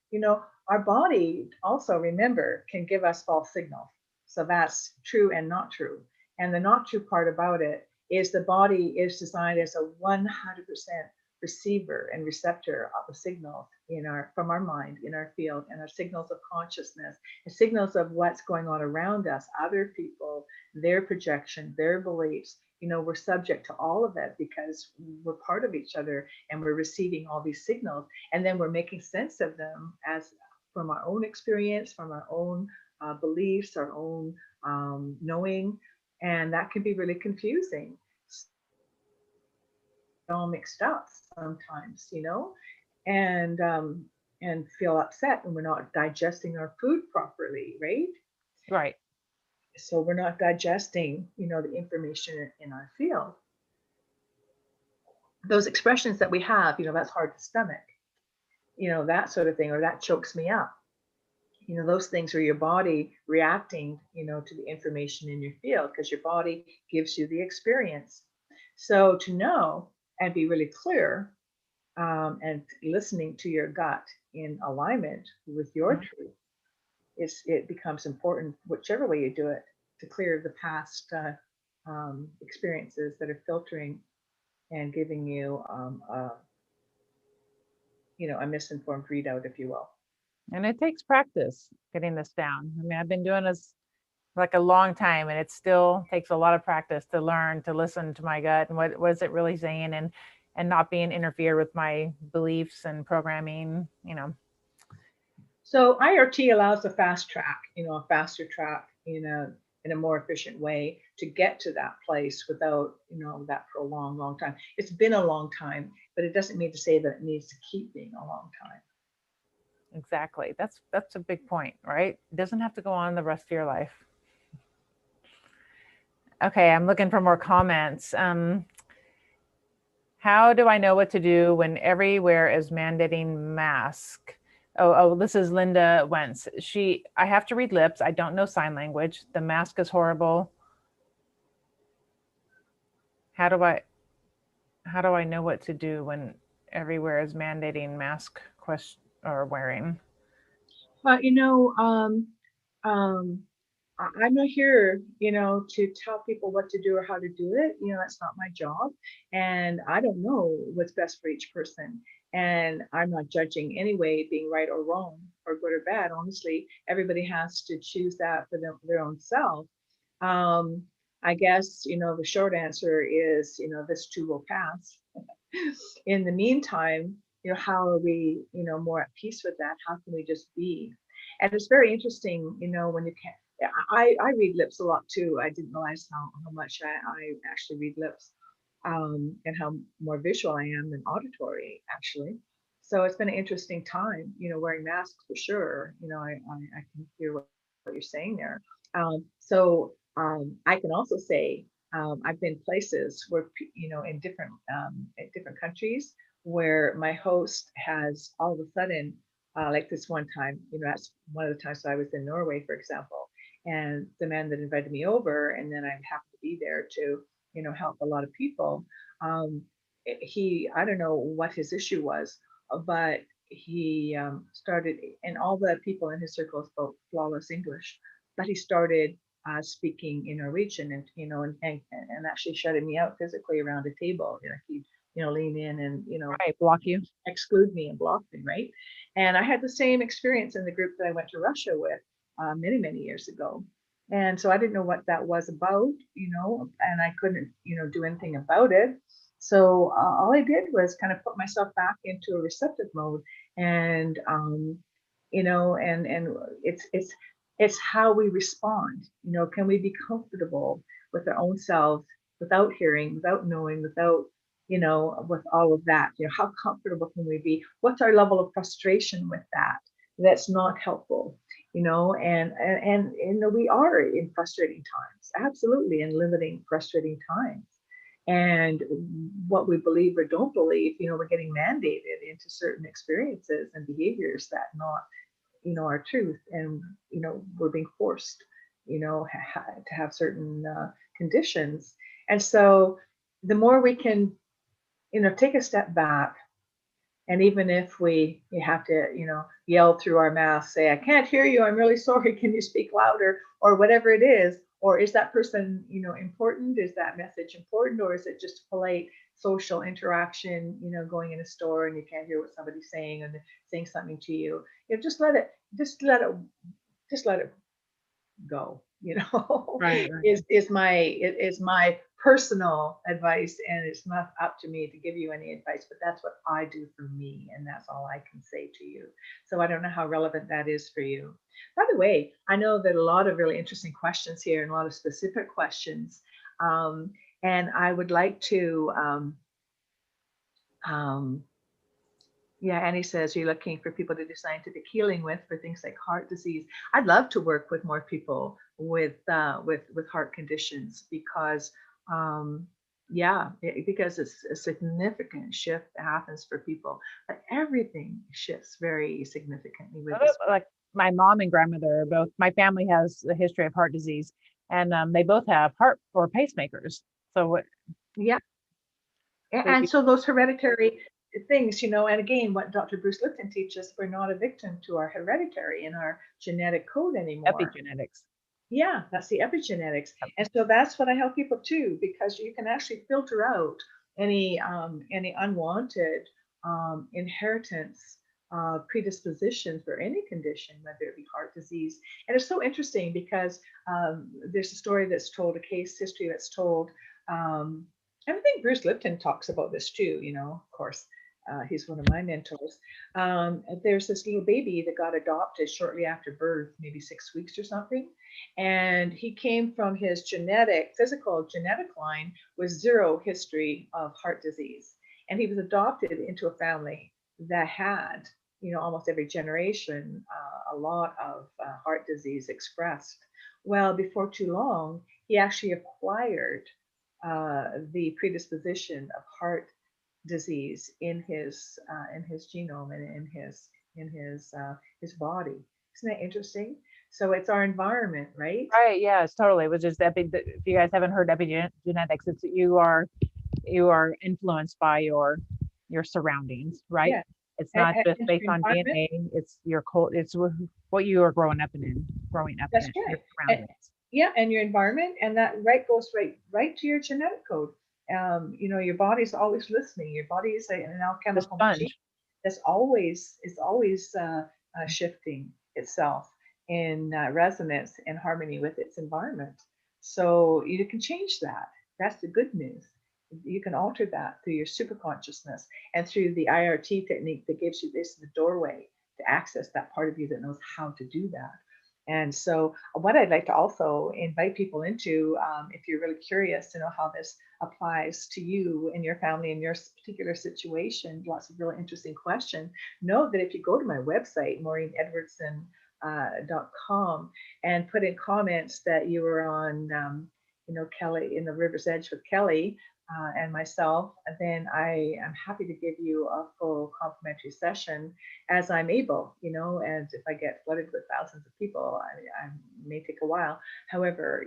our body also, remember, can give us false signals. So that's true and not true. And the not true part about it is the body is designed as a 100% receiver and receptor of the signals from our mind in our field, and our signals of consciousness and signals of what's going on around us, other people, their projection, their beliefs. We're subject to all of it because we're part of each other and we're receiving all these signals, and then we're making sense of them as from our own experience, from our own beliefs, our own knowing, and that can be really confusing. All mixed up sometimes, and feel upset when we're not digesting our food properly, right? Right. So we're not digesting, the information in our field. Those expressions that we have, that's hard to stomach, that sort of thing, or that chokes me up. Those things are your body reacting, to the information in your field, because your body gives you the experience. So to know and be really clear, and listening to your gut in alignment with your truth, it becomes important, whichever way you do it, to clear the past experiences that are filtering and giving you a misinformed readout, if you will. And it takes practice getting this down. I mean, I've been doing this like a long time, and it still takes a lot of practice to learn to listen to my gut and what is it really saying, and not being interfered with my beliefs and programming. So IRT allows a fast track, a faster track in a more efficient way to get to that place without, that for a long, long time. It's been a long time, but it doesn't mean to say that it needs to keep being a long time. Exactly. That's a big point, right? It doesn't have to go on the rest of your life. Okay, I'm looking for more comments. How do I know what to do when everywhere is mandating mask? Oh, this is Linda Wentz. I have to read lips. I don't know sign language. The mask is horrible. How do I know what to do when everywhere is mandating mask or wearing? But I'm not here, to tell people what to do or how to do it. That's not my job. And I don't know what's best for each person. And I'm not judging anyway, being right or wrong or good or bad. Honestly, everybody has to choose that for their own self. I guess, the short answer is, this too will pass. In the meantime, how are we, more at peace with that? How can we just be? And it's very interesting, when you can. I read lips a lot too. I didn't realize how much I actually read lips, and how more visual I am than auditory, actually. So it's been an interesting time, wearing masks for sure. I can hear what you're saying there. I can also say, I've been places where, in different countries, where my host has all of a sudden, like this one time, that's one of the times I was in Norway, for example, and the man that invited me over, and then I happened to be there to, help a lot of people. I don't know what his issue was, but he started, and all the people in his circle spoke flawless English, but he started speaking in Norwegian, and and actually shutting me out physically around a table. He'd lean in and Right, block you. exclude me and block me, right? And I had the same experience in the group that I went to Russia with many years ago. And so I didn't know what that was about, and I couldn't, do anything about it. So all I did was kind of put myself back into a receptive mode, and and it's how we respond. Can we be comfortable with our own selves without hearing, without knowing, without with all of that? How comfortable can we be? What's our level of frustration with that? That's not helpful, and we are in frustrating times, absolutely, in limiting, frustrating times. And what we believe or don't believe, we're getting mandated into certain experiences and behaviors that not, our truth, and we're being forced, to have certain conditions. And so the more we can, take a step back, and even if we have to, yell through our mask, say, I can't hear you, I'm really sorry, can you speak louder, or whatever it is, or is that person, important? Is that message important? Or is it just polite social interaction, going in a store and you can't hear what somebody's saying, and saying something to you? Just let it go. Right. is my personal advice, and it's not up to me to give you any advice, but that's what I do for me, and that's all I can say to you. So I don't know how relevant that is for you. By the way, I know that a lot of really interesting questions here and a lot of specific questions. And I would like to, um, yeah, Annie says, you're looking for people to do scientific healing with for things like heart disease. I'd love to work with more people with heart conditions because, yeah, because it's a significant shift that happens for people. But everything shifts very significantly with this. Like my mom and grandmother are both, my family has a history of heart disease, and they both have heart or pacemakers. So Yeah, they and so those hereditary things, and again, what Dr. Bruce Lipton teaches, we're not a victim to our hereditary and our genetic code anymore. epigenetics. Yeah, that's the epigenetics. And so that's what I help people too, because you can actually filter out any unwanted inheritance predisposition for any condition, whether it be heart disease. And it's so interesting because there's a story that's told, a case history that's told. And I think Bruce Lipton talks about this too, of course. He's one of my mentors. There's this little baby that got adopted shortly after birth, maybe 6 weeks or something. And he came from his physical genetic line with zero history of heart disease. And he was adopted into a family that had, almost every generation, a lot of heart disease expressed. Well, before too long, he actually acquired the predisposition of heart disease in his genome and in his body. Isn't that interesting? So it's our environment, right? Right. Yes, totally. It was just if you guys haven't heard epigenetics, it's you are influenced by your surroundings, right? Yeah. It's not just And based your on environment. DNA. It's your cult. It's what you are growing up in, That's your right. surroundings. Yeah, and your environment, and that goes right to your genetic code. Your body's always listening. Your body is an The alchemical machine sponge. that's always shifting itself in resonance and harmony with its environment. So you can change that. That's the good news. You can alter that through your superconsciousness and through the IRT technique that gives you this the doorway to access that part of you that knows how to do that. And so, what I'd like to also invite people into, if you're really curious to know how this applies to you and your family in your particular situation, lots of really interesting questions, know that if you go to my website, maureenedwardson.com, and put in comments that you were on, Kelly in the River's Edge with Kelly and myself, then I am happy to give you a full complimentary session as I'm able, and if I get flooded with thousands of people, I may take a while. However,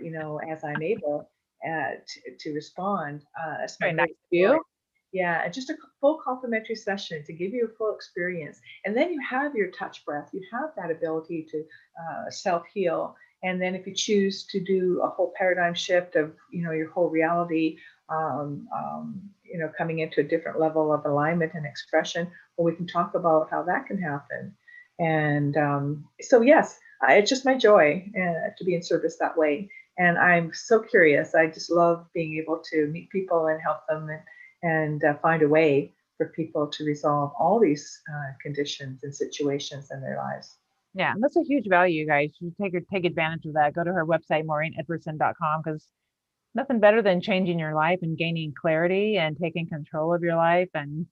as I'm able to respond, it's my Very nice great of joy. you. Yeah, just a full complimentary session to give you a full experience. And then you have your touch breath, you have that ability to self heal. And then if you choose to do a whole paradigm shift of, your whole reality, coming into a different level of alignment and expression, well, we can talk about how that can happen. And so, yes, it's just my joy to be in service that way. And I'm so curious. I just love being able to meet people and help them and find a way for people to resolve all these conditions and situations in their lives. Yeah, and that's a huge value, you guys. You take advantage of that. Go to her website, maureenedwardson.com, because nothing better than changing your life and gaining clarity and taking control of your life and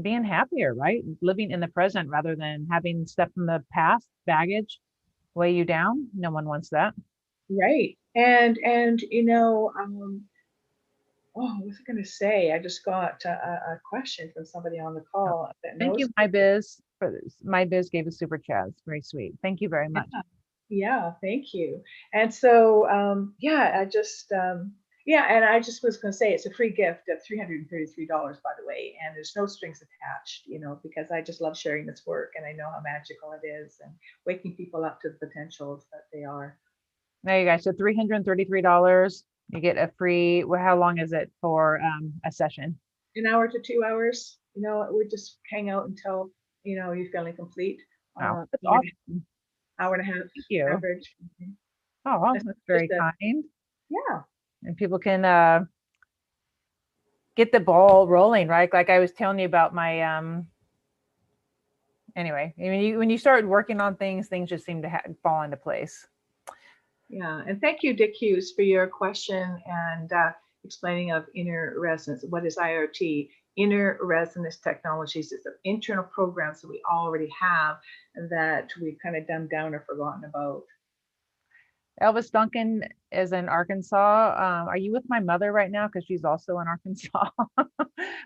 being happier, right? Living in the present rather than having stuff from the past, baggage, weigh you down. No one wants that. Right. And oh, what was I going to say? I just got a question from somebody on the Oh, call that thank you, knows. My Biz, for this. My Biz gave a super chat. It's very sweet. Thank you very much. Yeah, thank you. And so, and I just was going to say it's a free gift of $333, by the way, and there's no strings attached, because I just love sharing this work and I know how magical it is and waking people up to the potentials that they are. There you guys. So $333. You get a free, well, how long is it for a session? An hour to 2 hours, we just hang out until, you're feeling complete. Wow, that's awesome. Hour and a half Thank you. average. Oh, It's that's just very kind. yeah. And people can get the ball rolling, right? Like I was telling you about my anyway, when you start working on things, things just seem to fall into place. Yeah, and thank you, Dick Hughes, for your question and explaining of inner resonance. What is IoT? Inner resonance technologies is the internal programs that we already have that we've kind of dumbed down or forgotten about. Elvis Duncan is in Arkansas. Are you with my mother right now? Because she's also in Arkansas.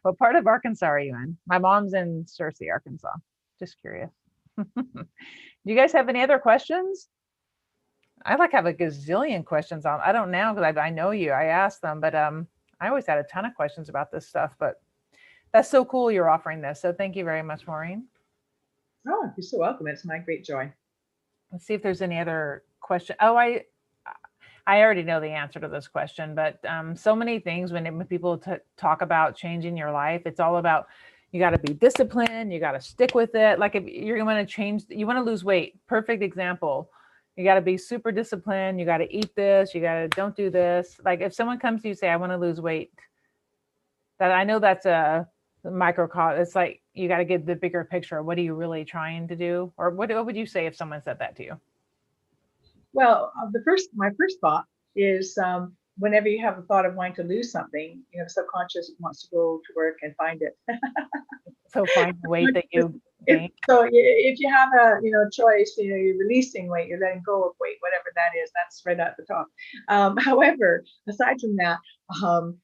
What part of Arkansas are you in? My mom's in Searcy, Arkansas. Just curious. Do you guys have any other questions? I like have a gazillion questions on. I don't now because I know you. I asked them, but I always had a ton of questions about this stuff. But that's so cool you're offering this. So thank you very much, Maureen. Oh, you're so welcome. It's my great joy. Let's see if there's any other question. Oh, I already know the answer to this question, but so many things when people talk about changing your life, it's all about you got to be disciplined, you got to stick with it. Like if you're going to change, you want to lose weight. Perfect example. You got to be super disciplined. You got to eat this. You got to don't do this. Like if someone comes to you say, I want to lose weight, that I know that's a microcosm. It's like you got to get the bigger picture. What are you really trying to do? Or what would you say if someone said that to you? Well, my first thought is whenever you have a thought of wanting to lose something, you know, the subconscious wants to go to work and find it. So find the weight that you gain. So if you have a choice, you know, you're releasing weight, you're letting go of weight, whatever that is, that's right at the top. However, aside from that, um,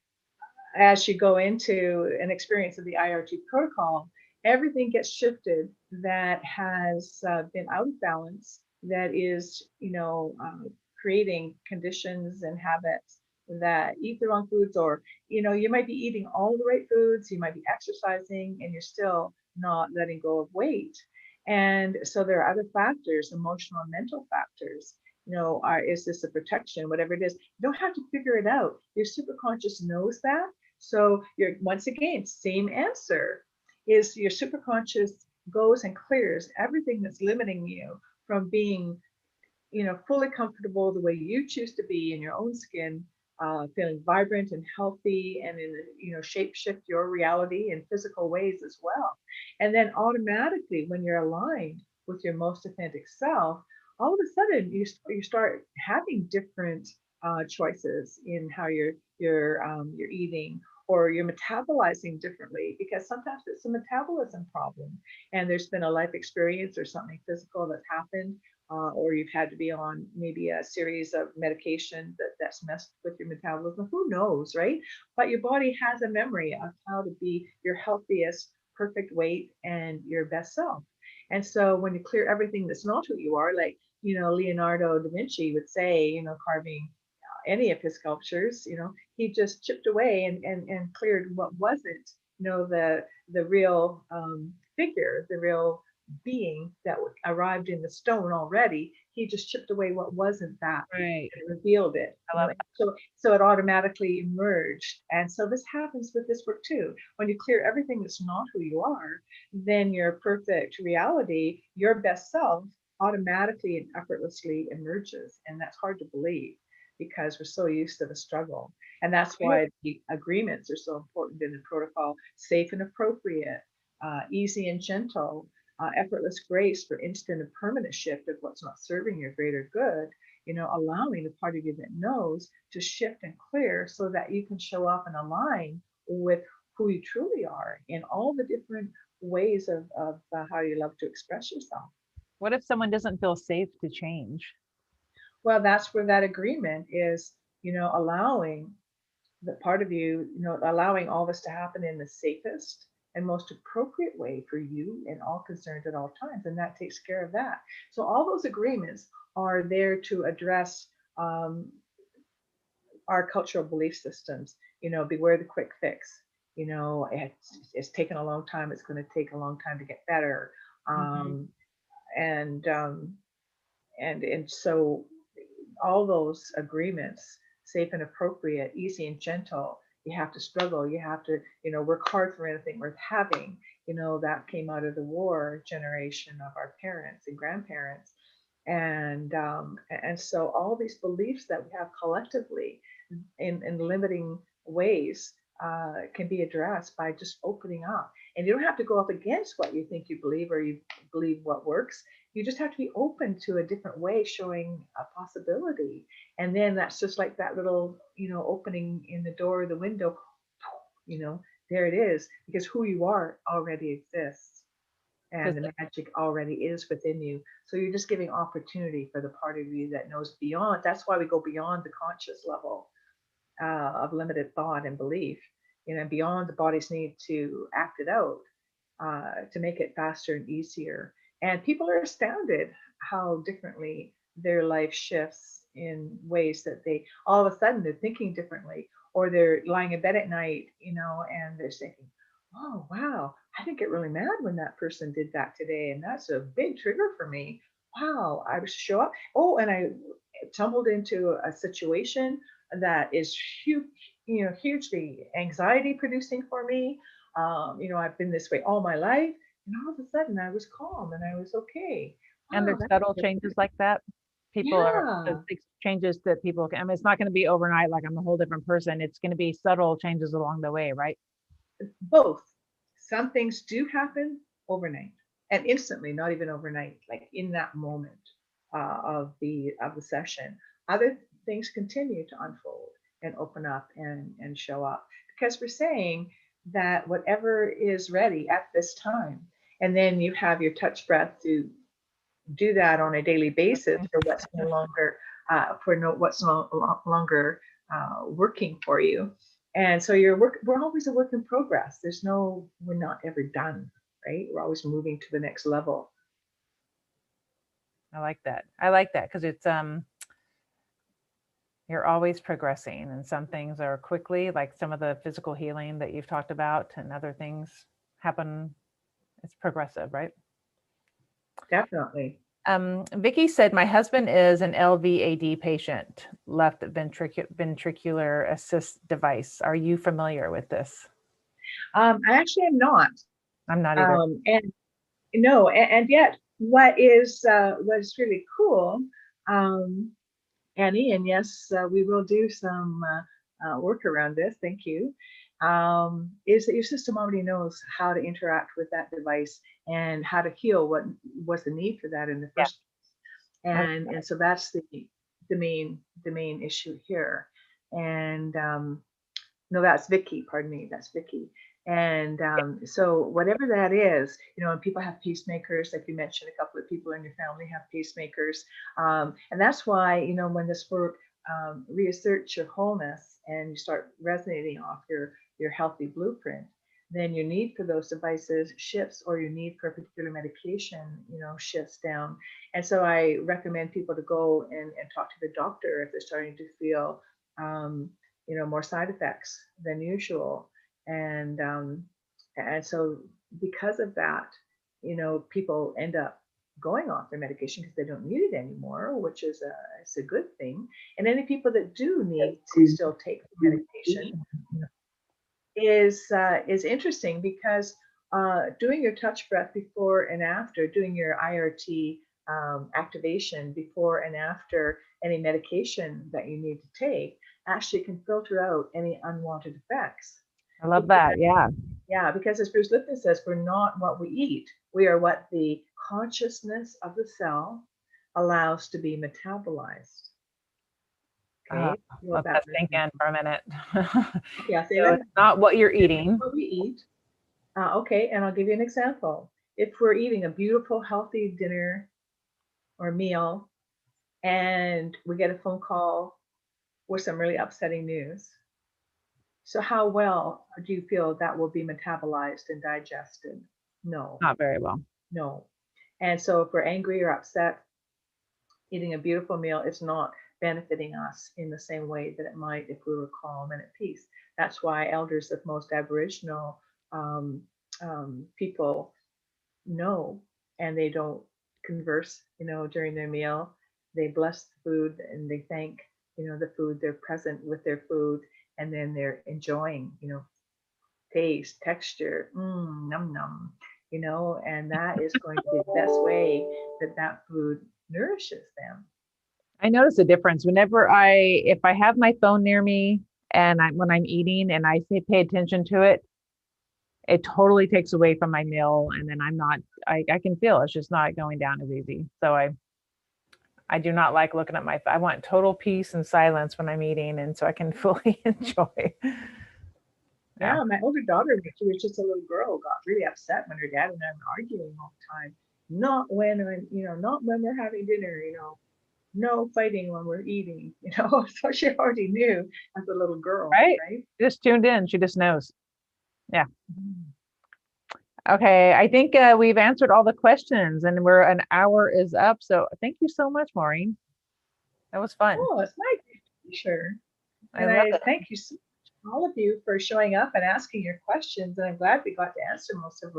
as you go into an experience of the IRT protocol, everything gets shifted that has been out of balance, that is, creating conditions and habits that eat the wrong foods, or, you might be eating all the right foods, you might be exercising, and you're still not letting go of weight. And so there are other factors, emotional and mental factors. Is this a protection, whatever it is? You don't have to figure it out. Your superconscious knows that. So you're, once again, same answer, is your superconscious goes and clears everything that's limiting you from being, fully comfortable the way you choose to be in your own skin, feeling vibrant and healthy, and in shape shift your reality in physical ways as well. And then automatically, when you're aligned with your most authentic self, all of a sudden you start having different choices in how you're eating, or you're metabolizing differently, because sometimes it's a metabolism problem and there's been a life experience or something physical that's happened, or you've had to be on maybe a series of medication that's messed with your metabolism. Who knows, right? But your body has a memory of how to be your healthiest, perfect weight and your best self. And so when you clear everything that's not who you are, like, Leonardo da Vinci would say, carving any of his sculptures, he just chipped away and cleared what wasn't, the real figure, the real being that arrived in the stone already. He just chipped away what wasn't that, Right. and revealed it. I love So it automatically emerged. And so this happens with this work too. When you clear everything that's not who you are, then your perfect reality, your best self, automatically and effortlessly emerges. And that's hard to believe because we're so used to the struggle. And that's why the agreements are so important in the protocol: safe and appropriate, easy and gentle, effortless grace for instant and permanent shift of what's not serving your greater good, allowing the part of you that knows to shift and clear so that you can show up and align with who you truly are in all the different ways of how you love to express yourself. What if someone doesn't feel safe to change? Well, that's where that agreement is, allowing the part of you, allowing all this to happen in the safest and most appropriate way for you and all concerned at all times. And that takes care of that. So all those agreements are there to address our cultural belief systems. Beware the quick fix. It's taken a long time. It's going to take a long time to get better. Um, and and so all those agreements, safe and appropriate, easy and gentle, you have to struggle, you have to, work hard for anything worth having, that came out of the war generation of our parents and grandparents. And so all these beliefs that we have collectively in limiting ways can be addressed by just opening up. And you don't have to go up against what you think you believe or you believe what works. You just have to be open to a different way, showing a possibility. And then that's just like that little, opening in the door or the window, there it is, because who you are already exists and the magic already is within you. So you're just giving opportunity for the part of you that knows beyond. That's why we go beyond the conscious level of limited thought and belief, beyond the body's need to act it out, to make it faster and easier. And people are astounded how differently their life shifts in ways that they all of a sudden they're thinking differently, or they're lying in bed at night, and they're thinking, oh wow, I didn't get really mad when that person did that today, and that's a big trigger for me. Wow, I was show up. Oh, and I tumbled into a situation that is huge, hugely anxiety producing for me. I've been this way all my life, and all of a sudden I was calm and I was okay. And Wow, there's that's subtle good. changes like that. People are Yeah, changes that people can, I mean, it's not going to be overnight, like I'm a whole different person. It's going to be subtle changes along the way, right? both. Some things do happen overnight and instantly, not even overnight, like in that moment of the session. Other things continue to unfold and open up and show up, because we're saying that whatever is ready at this time, and then you have your touch breath to do that on a daily basis for what's no longer what's no longer working for you. And so we're always a work in progress. We're not ever done, right? We're always moving to the next level. I like that. I like that because it's you're always progressing, and some things are quickly, like some of the physical healing that you've talked about, and other things happen. It's progressive, right? Definitely. Vicky said, my husband is an LVAD patient, left ventricular assist device. Are you familiar with this? I actually am not. I'm not either. And no, and yet what's really cool, um, Annie, and yes, we will do some work around this. Thank you. Is that your system already knows how to interact with that device and how to heal what was the need for that in the Yeah. first place. And so that's the main issue here. And no, that's Vicky. Pardon me. That's Vicky. And so whatever that is, and people have pacemakers, like you mentioned, a couple of people in your family have pacemakers. And that's why, when this work reasserts your wholeness and you start resonating off your healthy blueprint, then your need for those devices shifts, or your need for a particular medication, shifts down. And so I recommend people to go and talk to the doctor if they're starting to feel more side effects than usual. And so because of that, people end up going off their medication because they don't need it anymore, which is it's a good thing. And any people that do need to still take the medication is interesting, because doing your touch breath before and after, doing your IRT activation before and after any medication that you need to take, actually can filter out any unwanted effects. I love that. Yeah. Yeah, because as Bruce Lipton says, we're not what we eat. We are what the consciousness of the cell allows to be metabolized. Okay. Let that sink in for a minute. Yeah, say So that. it's not what you're eating. What we eat. Okay, and I'll give you an example. If we're eating a beautiful, healthy dinner or meal, and we get a phone call with some really upsetting news, so how well do you feel that will be metabolized and digested? No, Not very well. no. And so if we're angry or upset, eating a beautiful meal is not benefiting us in the same way that it might if we were calm and at peace. That's why elders of most Aboriginal people know, and they don't converse, during their meal. They bless the food and they thank, the food. They're present with their food, and then they're enjoying, taste, texture, num num, and that is going to be the best way that food nourishes them. I notice a difference whenever if I have my phone near me and when I'm eating and I say pay attention to it, it totally takes away from my meal. And then I can feel it's just not going down as easy. So I do not like looking at I want total peace and silence when I'm eating. And so I can fully enjoy. Yeah, my older daughter, when she was just a little girl, got really upset when her dad and I were arguing all the time. Not when we're having dinner, no fighting when we're eating, So she already knew as a little girl, Right. right? Just tuned in. She just knows. Yeah. Okay. I think we've answered all the questions and an hour is up. So thank you so much, Maureen. That was fun. Oh, it's my pleasure. And love I it. thank you so much, all of you, for showing up and asking your questions. And I'm glad we got to answer most of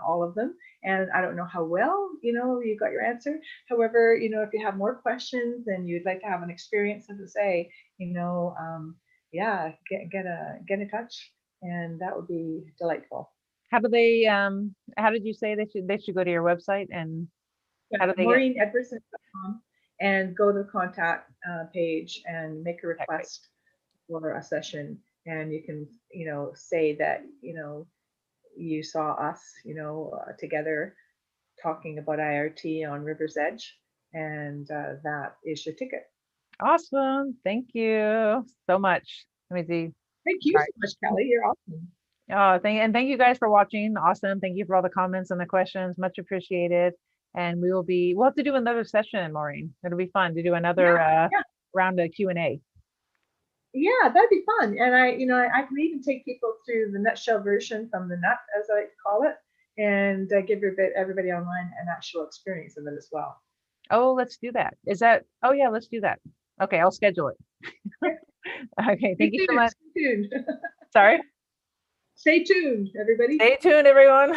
all of them. And I don't know how well, you got your answer. However, if you have more questions and you'd like to have an experience, as I say, yeah, get in touch, and that would be delightful. How do they how did you say they should go to your website and how do they get MaureenEdwardson.com, and go to the contact page and make a request for a session, and you can say that you saw us together talking about IRT on River's Edge, and that is your ticket. Awesome. Thank you so much. Let me see. Thank you so much, Kelly. You're awesome. Oh, thank you guys for watching. Awesome. Thank you for all the comments and the questions. Much appreciated. And we'll have to do another session, Maureen. It'll be fun to do another round of Q&A. Yeah, that'd be fun. And I can even take people through the nutshell version from the nut, as I like to call it, and give everybody online an actual experience of it as well. Oh, let's do that. Oh yeah, let's do that. Okay, I'll schedule it. Okay, thank you so much. Stay tuned. Sorry? Stay tuned, everybody. Stay tuned, everyone.